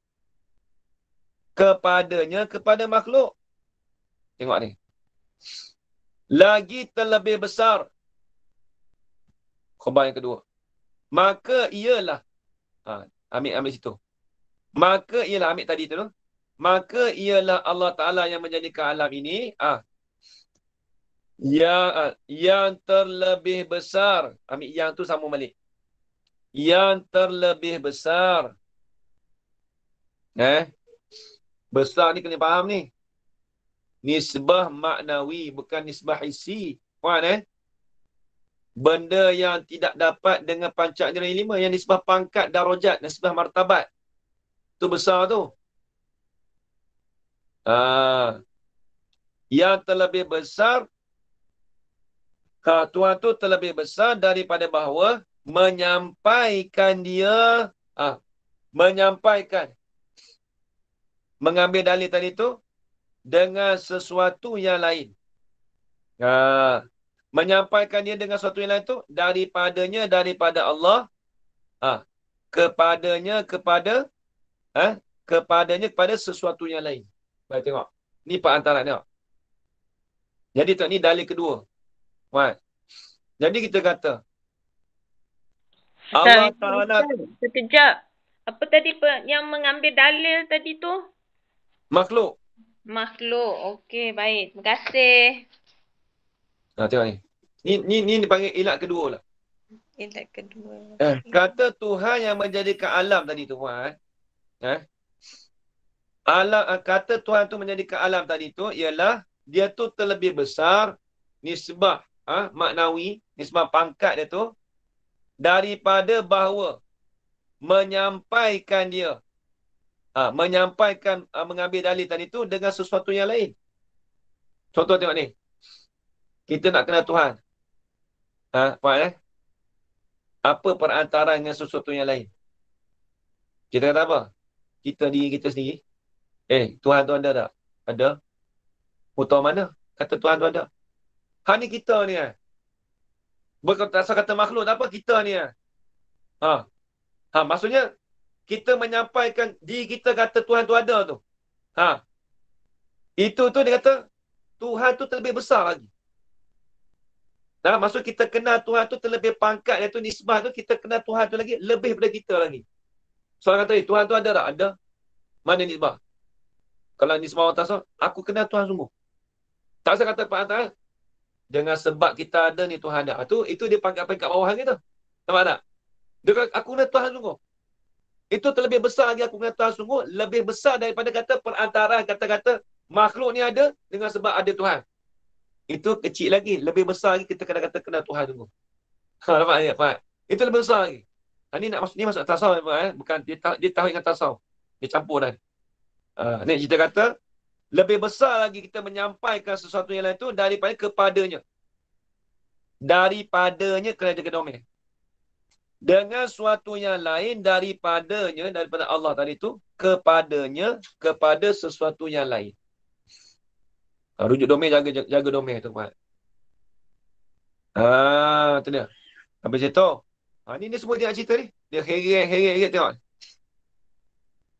Kepada makhluk. Tengok ni. Lagi terlebih besar. Khabar yang kedua. Maka ialah. Ambil situ. Maka ialah, ambil tadi tu. Maka ialah Allah Ta'ala yang menjadikan alam ini. Yang terlebih besar. Ambil yang tu sambung balik. Yang terlebih besar. Besar ni kena faham ni. Nisbah maknawi, bukan nisbah isi. Faham Benda yang tidak dapat dengan panca indera yang 5. Yang nisbah pangkat, darajat, nisbah martabat. Tu besar tu. Yang terlebih besar. Tuhan tu terlebih besar daripada bahawa menyampaikan dia. Menyampaikan. Mengambil dalil tadi tu dengan sesuatu yang lain. Menyampaikan dia dengan sesuatu yang lain tu daripada Allah. Kepadanya kepada sesuatu yang lain. Baik, tengok. Ni perantaraan tengok. Jadi tengok ni dalil kedua. Jadi kita kata Allah Ta'ala. Sekejap. Apa tadi yang mengambil dalil tadi tu? Makhluk. Okey, baik. Terima kasih. Tengok ni. Ni dipanggil ilat kedua lah. Ilat kedua. Kata Tuhan yang menjadikan alam tadi tu. Kata Tuhan tu menjadikan alam tadi tu ialah dia tu terlebih besar nisbah maknawi, nisbah pangkat dia tu daripada bahawa menyampaikan dia mengambil dalil tadi tu dengan sesuatu yang lain. Contoh tengok ni. Kita nak kenal Tuhan. Faham Apa perantaraan dengan sesuatu yang lain? Kita kata apa? Diri kita sendiri. Tuhan tu ada tak? Ada. Tahu mana? Kata Tuhan tu ada. Ni kita ni asal kata makhluk tak apa kita ni maksudnya kita menyampaikan diri kita kata Tuhan tu ada tu. Itu tu dia kata Tuhan tu terlebih besar lagi. Maksud kita kenal Tuhan tu terlebih pangkat iaitu nisbah tu kita kenal Tuhan tu lagi lebih daripada kita lagi. Soalan kata Tuhan tu ada tak? Ada. Mana nisbah? Kalau nisbah orang tasawuf, aku kenal Tuhan sungguh. Tak usah kata perantaraan. Dengan sebab kita ada ni Tuhan ada. Itu dia pangkat-pangkat bawahan kita. Nampak tak? Dia kata, aku kenal Tuhan sungguh. Itu terlebih besar lagi aku kenal Tuhan sungguh. Lebih besar daripada kata perantaraan kata-kata makhluk ni ada dengan sebab ada Tuhan. Itu kecil lagi. Lebih besar lagi kita kata kenal Tuhan sungguh. Nampak tak? Faham? Itu lebih besar lagi. Ni masuk tasawuf. Bukan dia tahu dengan tasawuf. Dia campur dah. Ni kita kata lebih besar lagi kita menyampaikan sesuatu yang lain tu daripada kepadanya. Kena jaga domain. Dengan suatu yang lain daripada Allah tadi tu kepada sesuatu yang lain. Rujuk domain, jaga domain tu. Itu dia. Habis itu. Ni semua dia nak cerita ni. Dia heret tengok.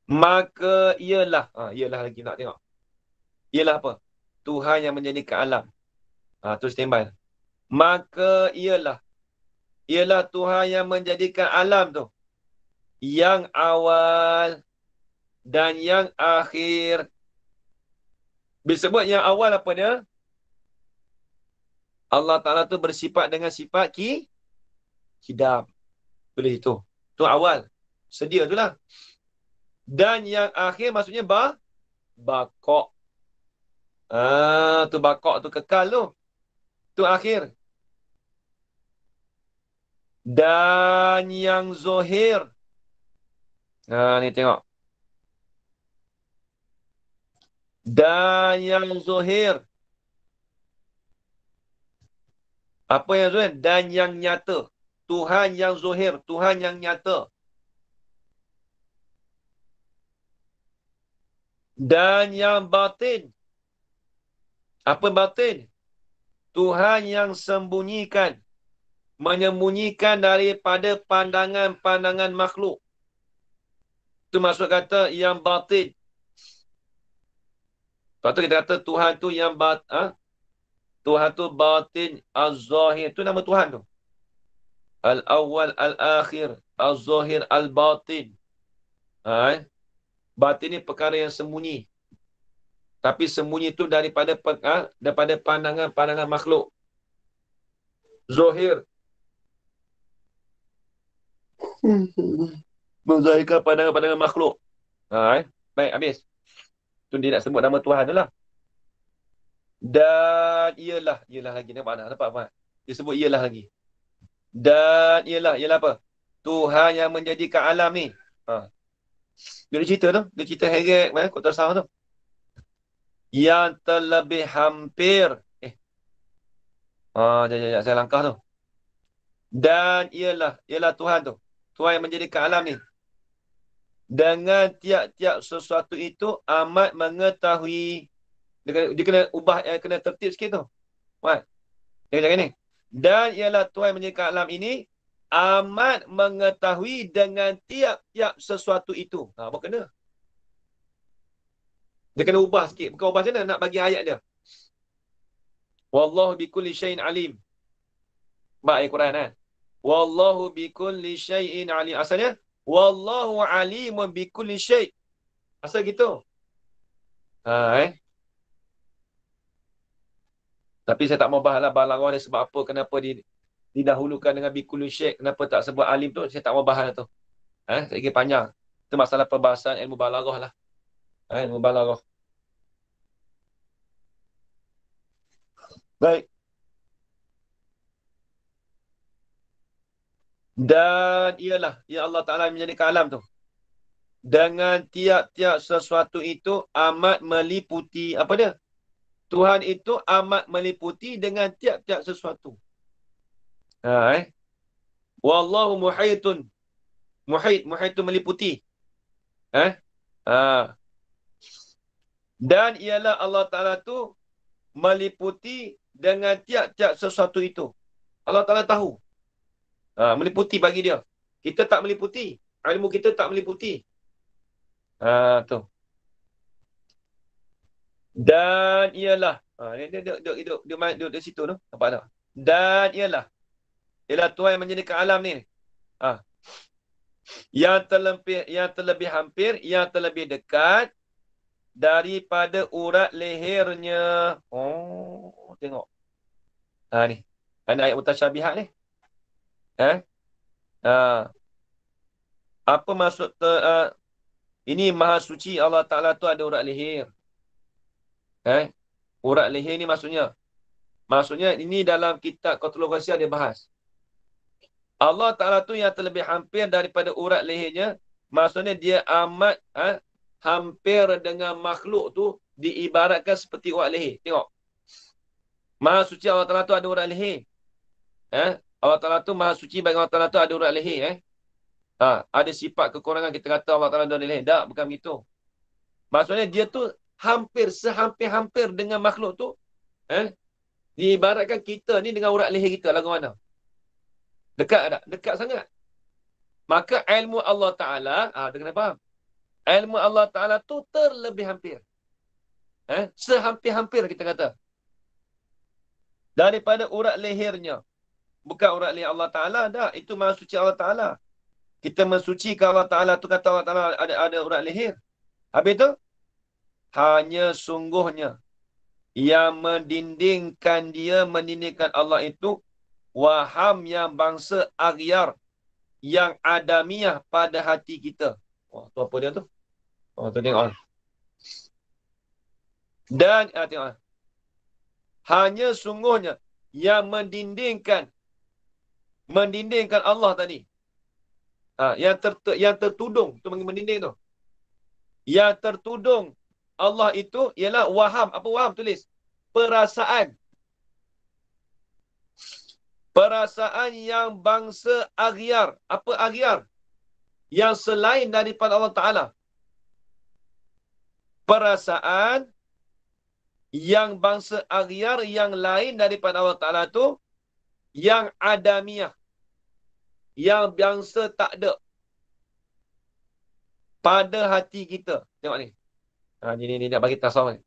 Maka ialah. Ialah lagi nak tengok. Ialah apa? Tuhan yang menjadikan alam. Tu standby. Maka ialah. Ialah Tuhan yang menjadikan alam tu. Yang awal dan yang akhir. Bila sebut yang awal apa dia? Allah Ta'ala tu bersifat dengan sifat kidam. Tulis itu. Tu awal. Sedia tu lah. Dan yang akhir maksudnya bakok. Tu bakok tu kekal tu. Tu akhir. Dan yang zohir. Ni tengok. Dan yang zohir. Apa yang zohir? Dan yang nyata. Tuhan yang zohir. Tuhan yang nyata. Dan yang batin. Apa batin? Tuhan yang sembunyikan. Menyembunyikan daripada pandangan-pandangan makhluk. Itu maksud kata yang batin. Lepas tu kita kata Tuhan tu yang Tuhan tu batin az-zahir. Itu nama Tuhan tu. Al-awwal, al-akhir, az-zahir, al-batin. Batin ni perkara yang sembunyi. Tapi sembunyi tu daripada pandangan-pandangan makhluk. Zahir. Menzahirkan pandangan-pandangan makhluk. Baik, habis. Tu dia nak sebut nama Tuhan tu lah. Dan ialah lagi. Nampak apa? Dia sebut ialah lagi. Dan ialah apa? Tuhan yang menjadikan alam ni. Dia cerita tu. Dia cerita heret Kota Sawah tu. Yang terlebih hampir. Saya langkah tu. Dan ialah Tuhan tu. Tuhan yang menjadikan alam ni. Dengan tiap-tiap sesuatu itu amat mengetahui. Dia kena ubah, kena tertib sikit tu. Dia kata ni. Dan ialah Tuhan yang menjadikan alam ini amat mengetahui dengan tiap-tiap sesuatu itu. Apa kena? Dia kena ubah sikit. Bukan ubah macam mana nak bagi ayat dia. Wallahu bikulli syai'in alim. Baik ayat Quran kan. Wallahu bikulli syai'in alim. Asalnya wallahu alimun bikulli syai'. Asal gitu. Tapi saya tak mau bahaslah balaghah dia sebab apa, kenapa didahulukan dengan bikulli syai', kenapa tak sebut alim tu, saya tak mau bahas tu. Saya kira panjang. Itu masalah perbahasan ilmu balaghah lah. Ilmu balaghah. Baik. Dan ialah ya Allah Ta'ala menjadikan alam tu. Dengan tiap-tiap sesuatu itu amat meliputi. Apa dia? Tuhan itu amat meliputi dengan tiap-tiap sesuatu. Wallahu muhitun. Muhit tu meliputi. Dan ialah Allah Ta'ala tu meliputi dengan tiap-tiap sesuatu itu. Allah Ta'ala tahu. Meliputi bagi dia. Kita tak meliputi. Ilmu kita tak meliputi. Tu. Dan ialah. Dia duduk di situ tu. Nampak tak? Dan ialah. Ialah Tuhan yang menjadikan alam ni. Yang terlebih hampir, yang terlebih dekat daripada urat lehernya. Tengok. Ni. Ada ayat mutasyabihat ni. Apa maksud ini maha suci Allah Ta'ala tu ada urat leher. Urat leher ni maksudnya ini dalam kitab Qatlul Ghasiyah dia bahas. Allah Ta'ala tu yang terlebih hampir daripada urat lehernya, maksudnya dia amat hampir dengan makhluk tu diibaratkan seperti urat leher. Tengok. Maha suci Allah Ta'ala tu ada urat leher. Allah Ta'ala tu maha suci bagi Allah Ta'ala tu ada urat leher. Ada sifat kekurangan kita kata Allah Ta'ala ada urat leher. Tak, bukan begitu. Maksudnya dia tu sehampir-hampir dengan makhluk tu. Diibaratkan kita ni dengan urat leher kita lagu mana? Dekat tak? Dekat sangat. Maka ilmu Allah Ta'ala, dia kena faham. Ilmu Allah Ta'ala tu terlebih hampir. Sehampir-hampir kita kata. Daripada urat lehernya. Bukan urat leher Allah Ta'ala, dah. Itu maha suci Allah Ta'ala. Kita mensucikan Allah Ta'ala tu kata Allah Ta'ala ada urat leher. Habis tu, hanya sungguhnya yang mendindingkan Allah itu waham yang bangsa aghyar yang adamiah pada hati kita. Wah, tu apa dia tu? Oh, tu tengok. Dan tengok. Hanya sungguhnya yang mendindingkan Allah tadi. Yang tertudung tu mendinding tu. Yang tertudung Allah itu ialah waham. Apa waham? Tulis. Perasaan. Perasaan yang bangsa aghyar. Apa aghyar? Yang selain daripada Allah Ta'ala. Perasaan yang bangsa aghyar yang lain daripada Allah Ta'ala tu yang adamiah. Yang bangsa tak ada. Pada hati kita. Tengok ni. Ini nak bagi tasawuf ni.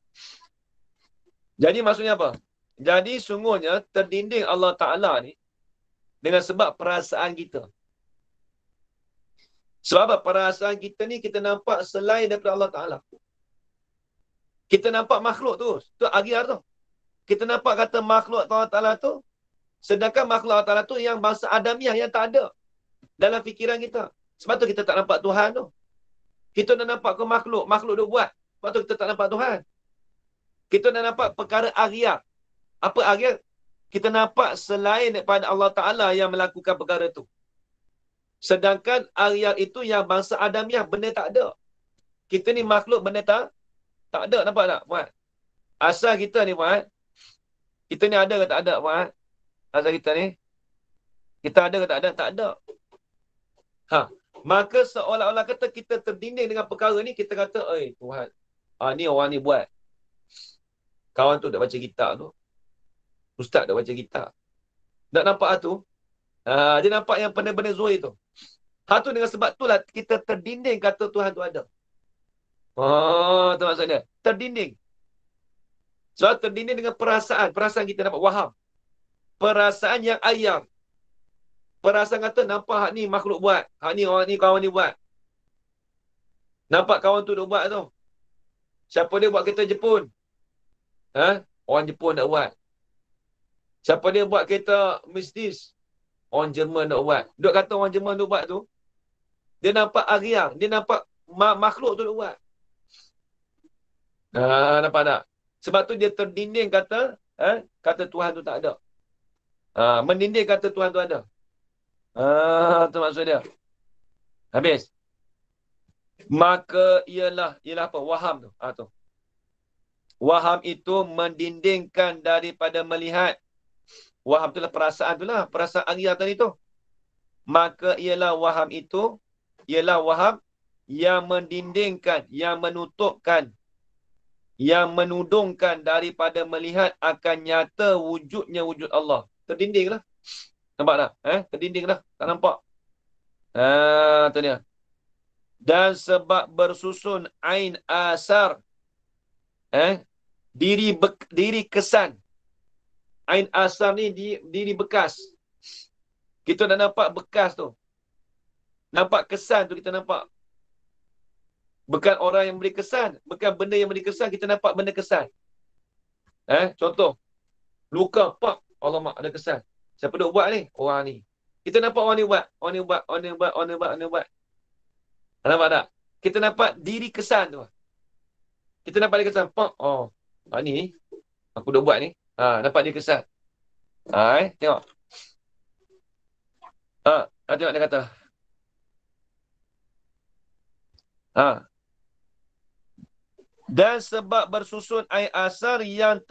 Jadi maksudnya apa? Jadi sungguhnya terdinding Allah Ta'ala ni dengan sebab perasaan kita. Sebab perasaan kita ni kita nampak selain daripada Allah Ta'ala. Kita nampak makhluk tu. Tu aghyar tu. Kita nampak kata makhluk Allah Ta'ala tu. Sedangkan makhluk Allah Ta'ala tu yang bangsa adamiah yang tak ada dalam fikiran kita. Sebab tu kita tak nampak Tuhan tu. Kita dah nampak ke makhluk. Makhluk dia buat. Sebab tu kita tak nampak Tuhan. Kita dah nampak perkara aghyar. Apa aghyar? Kita nampak selain daripada Allah Ta'ala yang melakukan perkara tu. Sedangkan aghyar itu yang bangsa adamiah benda tak ada. Kita ni makhluk benda tak ada. Nampak tak? Muat? Asal kita ni, Muat. Kita ni ada ke tak ada, Muat? Asal kita ni. Kita ada ke tak ada? Tak ada. Maka seolah-olah kata kita terdinding dengan perkara ni, kita kata, Tuhan, ni orang ni buat. Kawan tu dah baca kitab tu. Ustaz dah baca kitab. Tak nampak tu? Dia nampak yang benda-benda zuhir tu. Tu dengan sebab tu lah kita terdinding kata Tuhan tu ada. Tu maksudnya. Terdinding. Sebab terdinding dengan perasaan. Perasaan kita dapat waham. Perasaan yang ayam. Perasaan kata nampak hak ni makhluk buat. Hak ni orang ni kawan ni buat. Nampak kawan tu dah buat tu. Siapa dia buat kereta Jepun? Orang Jepun nak buat. Siapa dia buat kereta Mercedes? Orang Jerman nak buat. Duk kata orang Jerman nak buat tu. Dia nampak aghyar. Dia nampak makhluk tu nak buat. Nampak tak? Sebab tu dia terdinding kata kata Tuhan tu tak ada. Mendinding kata Tuhan tu ada. Tu maksud dia. Habis. Maka ialah apa? Waham tu. Tu. Waham itu mendindingkan daripada melihat. Waham itulah perasaan itulah. Perasaan aghyar tadi tu. Maka ialah waham itu. Ialah waham yang mendindingkan. Yang menutupkan. Yang menudungkan daripada melihat akan nyata wujudnya wujud Allah. Terdinding lah. Nampak tak? Terdinding lah. Tak nampak. Tu dia. Dan sebab bersusun ain asar. Diri kesan. Ain asar ni diri bekas. Kita dah nampak bekas tu. Nampak kesan tu kita nampak. Bukan orang yang beri kesan. Bukan benda yang beri kesan. Kita nampak benda kesan. Contoh. Luka. Pak. Alamak ada kesan. Siapa duk buat ni? Orang ni. Kita nampak orang ni buat. Orang ni buat. Orang ni buat. Orang ni buat. Orang ni buat. Nampak tak? Kita nampak diri kesan tu. Kita nampak dia kesan. Pak. Ni. Aku duk buat ni. Nampak dia kesan. Tengok. Tengok dia kata. Dan sebab bersusun air asar yang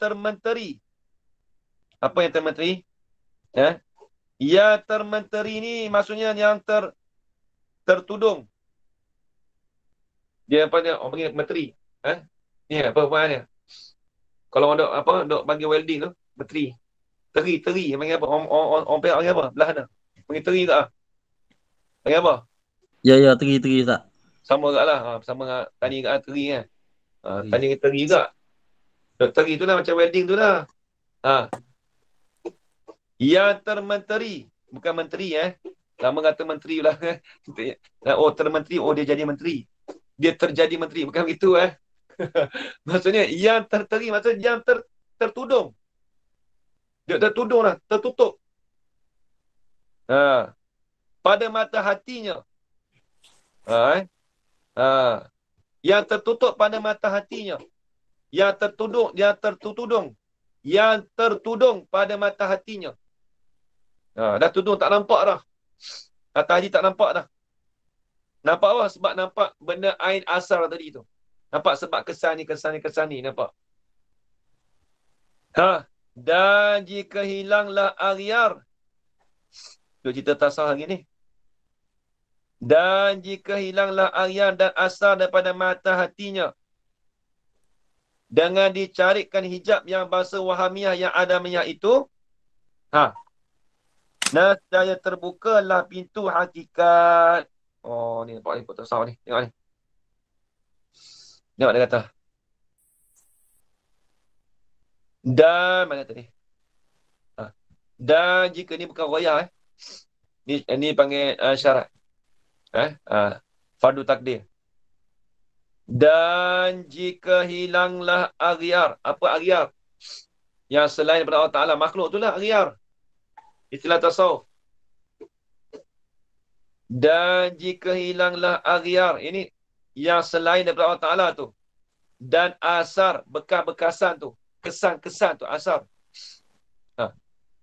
termenteri. Apa yang termenteri? Yang termenteri ni maksudnya yang tertudung. Dia apa dia? Orang panggil menteri. Ni apa dia? Kalau orang dok bagi welding tu, menteri. Teri. Panggil apa? Orang panggil apa? Belah sana. Panggil teri tak? Panggil apa? Ya, teri Ustaz. Sama juga lah. Sama dengan tani kat teri kan. Teri. Tani teri juga. Teri tu lah macam wedding tu lah. Yang termenteri. Bukan menteri Lama kata menteri pula. Oh termenteri. Oh dia jadi menteri. Dia terjadi menteri. Bukan begitu Maksudnya yang terteri. Maksudnya yang tertudung. Dia tertudung lah. Tertutup. Pada mata hatinya. Yang tertutup pada mata hatinya. Yang tertudung. Yang tertudung pada mata hatinya. Dah tudung tak nampak dah. Atas haji tak nampak dah. Nampak apa? Sebab nampak benda ain asar tadi tu. Nampak sebab kesan ni. Nampak? Dan jika hilanglah aghyar. Tu cerita tasawuf hari ni. Dan jika hilanglah aghyar dan asar daripada mata hatinya. Dengan dicarikan hijab yang bahasa Wahamiyah yang Adamiyah itu. Nascaya terbukalah pintu hakikat. Oh ni nampak ni tasawuf ni. Tengok ni. Tengok dia kata. Dan mana tadi? Dan jika ni bukan royah Ni panggil syarat. Fardu takdir. Dan jika hilanglah aghyar. Apa aghyar? Yang selain daripada Allah Ta'ala. Makhluk itulah aghyar. Istilah tasawuf. Dan jika hilanglah aghyar. Ini yang selain daripada Allah Ta'ala tu. Dan asar. Bekas-bekasan tu. Kesan-kesan tu. Asar.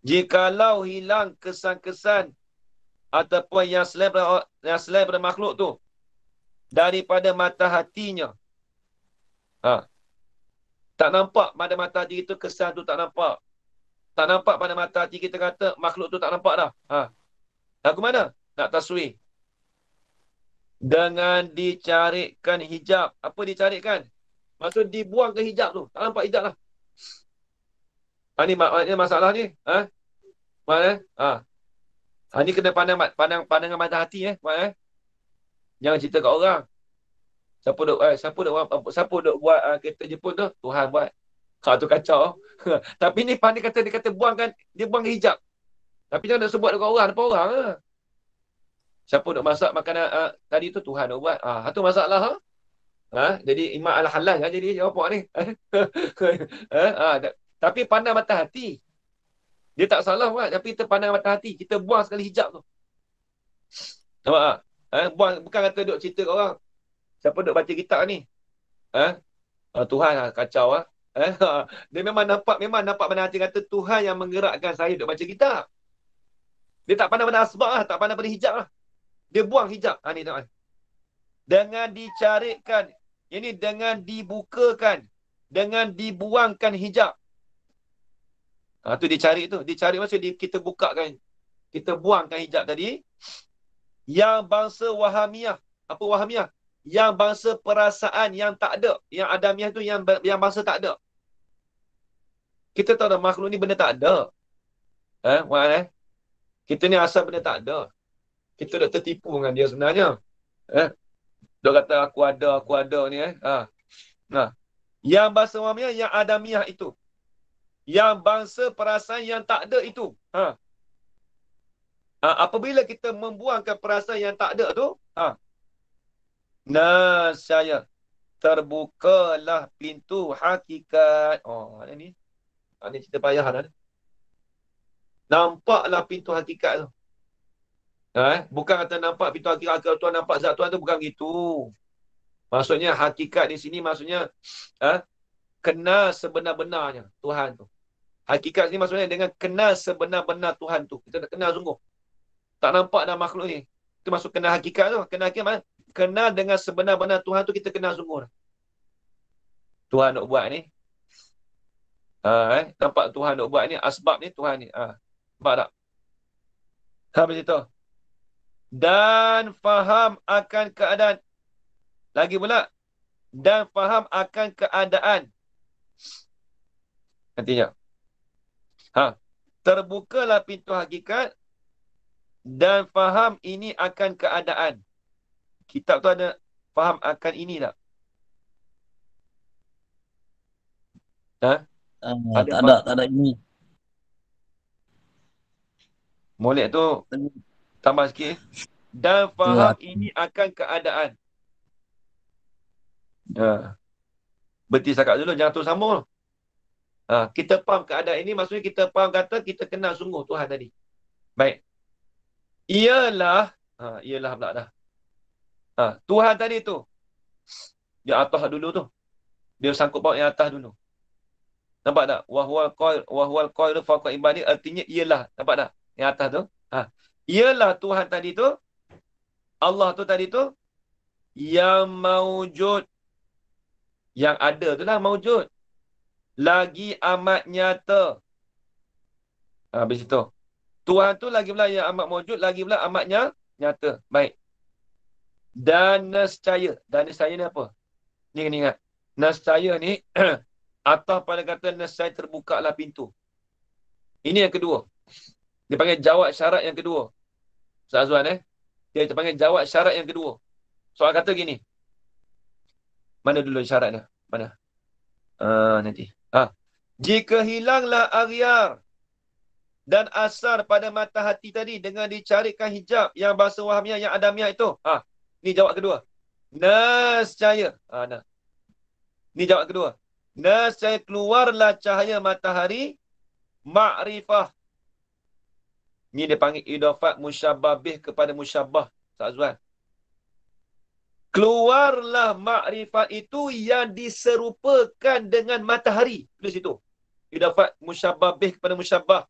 Jikalau hilang kesan-kesan. Ataupun yang selain daripada makhluk tu. Daripada mata hatinya. Tak nampak pada mata hati kita kesan tu tak nampak. Tak nampak pada mata hati kita kata makhluk tu tak nampak dah. Lagu mana? Nak taswir. Dengan dicarikan hijab. Apa dicarikan? Maksud dibuang ke hijab tu. Tak nampak hijab lah. Ni masalah ni. Mana? Ni kena pandangan mata hati Jangan cerita kat orang. Siapa duk buat kereta Jepun tu? Tuhan buat. Tu kacau. Tapi ni dia kata buangkan, dia buang hijab. Tapi jangan nak sebut dekat orang, depan orang Siapa duk masak makanan tadi tu Tuhan duk buat. Tu masalah jadi imam al-halal jadi apa ni. Tapi pandang mata hati. Dia tak salah buat, tapi kita pandang mata hati. Kita buang sekali hijab tu. Nampak buang, bukan kata duk cerita kat orang. Siapa duk baca kitab ni? Tuhan kacau Dia memang nampak pada hati kata Tuhan yang menggerakkan saya duk baca kitab. Dia tak pandang pada asbab tak pandang pada hijab Dia buang hijab. Ni tengok. Dengan dicarikan, ini dengan dibukakan, dengan dibuangkan hijab. Tu dicari tu. Dicari maksud kita bukakan, kita buangkan hijab tadi. Yang bangsa Wahamiyah. Apa Wahamiyah? Yang bangsa perasaan yang tak ada. Yang Adamiyah tu yang bangsa tak ada. Kita tahu dah makhluk ni benda tak ada. Kita ni asal benda tak ada. Kita dah tertipu dengan dia sebenarnya. Dia kata aku ada ni Yang bangsa Wahamiyah, yang Adamiyah itu. Yang bangsa perasaan yang tak ada itu. Apabila kita membuangkan perasaan yang tak ada tu, nascaya terbukalah pintu hakikat. Ni cerita payah dah. Nampaklah pintu hakikat tu. Bukan kata nampak pintu hakikat Tuhan, nampak zat Tuhan tu, bukan begitu. Maksudnya hakikat di sini maksudnya kenal sebenar-benarnya Tuhan tu. Hakikat ni maksudnya dengan kenal sebenar-benar Tuhan tu. Kita nak kenal sungguh. Tak nampak dah makhluk ni. Itu maksud kenal hakikat tu. Kenal hakikat mana? Kenal dengan sebenar-benar Tuhan tu, kita kenal sungguh. Tuhan nak buat ni. Nampak Tuhan nak buat ni. Asbab ni Tuhan ni. Nampak tak? Habis itu. Dan faham akan keadaan. Lagi pula. Dan faham akan keadaan. Nantinya. Terbukalah pintu hakikat. Dan faham ini akan keadaan. Kitab tu ada faham akan ini tak? Ha? Ada Tak ada ini. Molek tu tambah sikit. Dan faham ini akan keadaan. Berhenti setakat dulu, jangan terus sambung. Kita faham keadaan ini, maksudnya kita faham kata kita kenal sungguh Tuhan tadi. Baik. Ialah pula dah. Tuhan tadi tu. Yang atas dulu tu. Dia sangkut paut yang atas dulu. Nampak tak? Wahwal qail fawqa ibadi, artinya ialah. Nampak tak? Yang atas tu. Ialah Tuhan tadi tu. Allah tu tadi tu. Yang maujud. Yang ada tu lah maujud. Lagi amat nyata. Habis itu. Tuhan tu lagi pula yang amat maujud, lagi pula amatnya nyata. Baik. Dan nescaya. Dan nescaya ni apa? Ni kena ingat. Nescaya ni, atau pada kata nescaya terbukalah pintu. Ini yang kedua. Dia panggil jawab syarat yang kedua. Ustaz Azwan dia panggil jawab syarat yang kedua. Soal kata gini. Mana dulu syaratnya? Mana? Nanti. Jika hilanglah aghyar dan asar pada mata hati tadi dengan dicarikan hijab yang bahasa Wahamiyah, yang Adamiyah itu. Ni jawab kedua. Nescaya. Ni jawab kedua. Nescaya keluarlah cahaya matahari ma'rifah. Ni dia panggil idafat musyabbah bih kepada musyabbah. Ustaz. Keluarlah ma'rifat itu yang diserupakan dengan matahari. Tulis itu. Idafat musyabbah bih kepada musyabbah.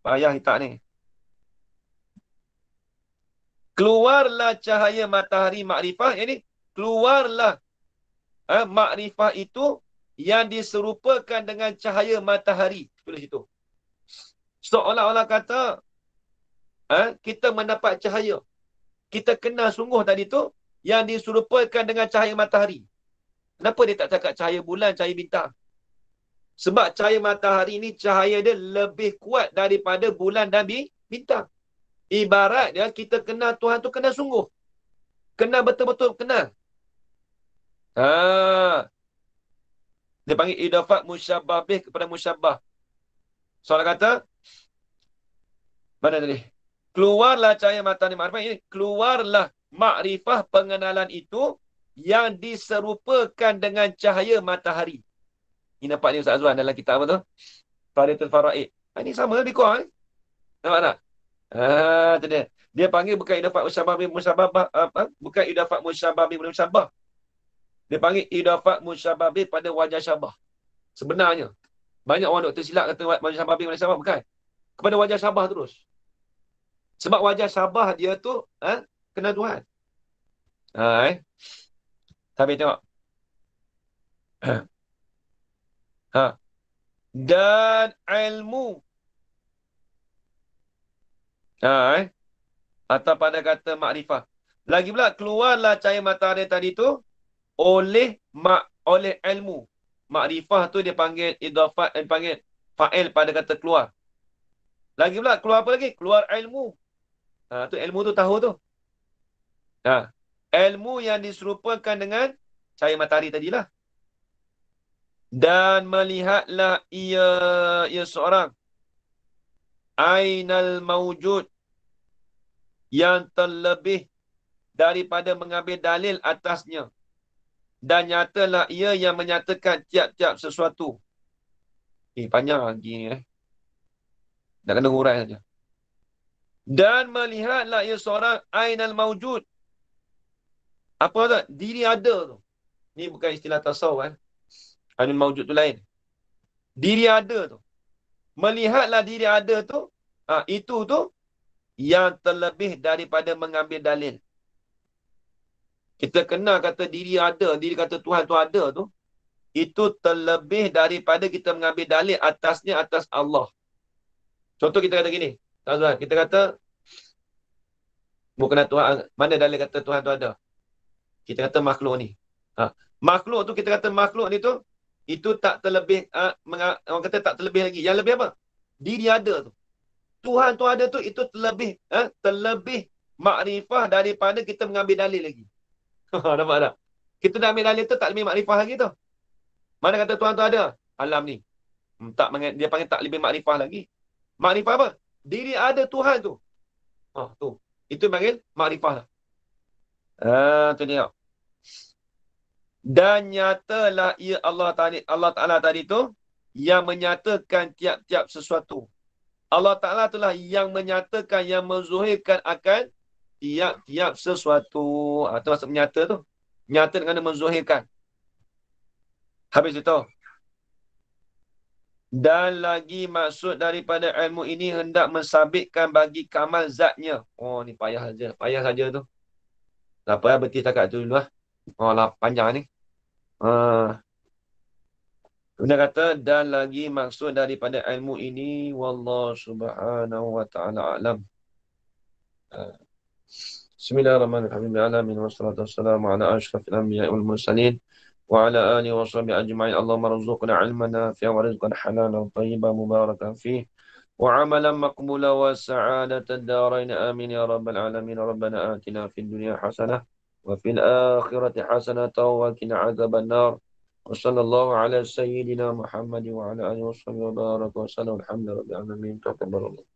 Payah tak ni. Keluarlah cahaya matahari ma'rifah. Ini keluarlah ma'rifah itu yang diserupakan dengan cahaya matahari. Tulis itu. Seolah-olah kata kita mendapat cahaya. Kita kenal sungguh tadi tu yang diserupakan dengan cahaya matahari. Kenapa dia tak cakap cahaya bulan, cahaya bintang? Sebab cahaya matahari ni cahaya dia lebih kuat daripada bulan dan bintang. Ibarat dia kita kenal Tuhan tu kenal sungguh. Kenal betul-betul kenal. Dia panggil idafat musyabbah bih kepada musyabbah. Soalan kata, mana tadi? Keluarlah cahaya matahari ma'rifah ini. Keluarlah ma'rifah pengenalan itu yang diserupakan dengan cahaya matahari. Ini nampak ni Ustaz Azwan dalam kitab apa tu? Faridatul Faraid. Ini sama lebih kurang. Nampak tak? Tu dia. Dia panggil bukan idafat musyabbah bin musyabbah, bukan idafat musyabbah bin musyabbah. Dia panggil idafat musyabbah bin pada wajah syabah. Sebenarnya banyak orang doktor silap kata wajah syabah bin musyabbah, bukan. Kepada wajah syabah terus. Sebab wajah syabah dia tu kenal Tuhan. Tapi tengok. Dan ilmu. Atau pada kata makrifah. Lagi pula keluarlah cahaya matahari tadi tu oleh ilmu. Makrifah tu dia panggil idafat, dia panggil fa'il pada kata keluar. Lagi pula keluar apa lagi? Keluar ilmu. Tu ilmu tu tahu tu. Ilmu yang diserupakan dengan cahaya matahari tadilah. Dan melihatlah ia seorang ainal maujud yang terlebih daripada mengambil dalil atasnya. Dan nyatalah ia yang menyatakan tiap-tiap sesuatu. Panjang lagi ni. Nak kena urai saja. Dan melihatlah ia seorang ainal maujud. Apa tu? Diri ada tu. Ni bukan istilah tasawuf ainul maujud tu lain. Diri ada tu. Melihatlah diri ada tu. Itu tu yang terlebih daripada mengambil dalil. Kita kenal kata diri ada, diri kata Tuhan tu ada tu. Itu terlebih daripada kita mengambil dalil atasnya atas Allah. Contoh kita kata gini. Tuan-tuan, kita kata bukan Tuhan, mana dalil kata Tuhan tu ada? Kita kata makhluk ni. Makhluk tu kita kata makhluk ni tu itu tak terlebih orang kata tak terlebih lagi. Yang lebih apa? Diri ada tu. Tuhan tu ada tu, itu terlebih makrifah daripada kita mengambil dalil lagi. Nampak tak? Kita dah ambil dalil tu, tak lebih makrifah lagi tu. Mana kata Tuhan tu ada? Alam ni. Dia panggil tak lebih makrifah lagi. Makrifah apa? Diri ada Tuhan tu. Tu. Itu panggil makrifah lah. Tu dia. Dan nyatalah ia Allah Ta'ala tadi tu yang menyatakan tiap-tiap sesuatu. Allah Ta'ala itulah yang menyatakan, yang menzuhirkan akan tiap-tiap sesuatu. Itu maksud menyata tu. Nyata dengan menzuhirkan. Habis itu. Dan lagi maksud daripada ilmu ini hendak mensabitkan bagi kamal zatnya. Ni payah saja. Payah saja tu. Tak payah berhenti takat tu dulu lah. Lah panjang ni. Kemudian kata, dan lagi maksud daripada ilmu ini, wallahu subhanahu wa ta'ala alam. Bismillahirrahmanirrahim. Alamin wassalatu wassalamu ala asyrafil anbiya'i wal mursalin wa ala alihi wa sahbihi ajma'in. Allahumma rzuqna ilman nafi'an wa rizqan halalan tayyiban mubarakan fih wa amalan maqbula wa sa'adatan darain. Amin ya rabbal alamin. Rabbana atina fid dunya hasanah wa fil akhirati hasanah wa qina adzaban nar. Wa sallallahu ala sayyidina Muhammad wa ala alihi wa sahbihi wa baraka wa sallam. Alhamdulillah rabbil alamin. Taqabbalallahu.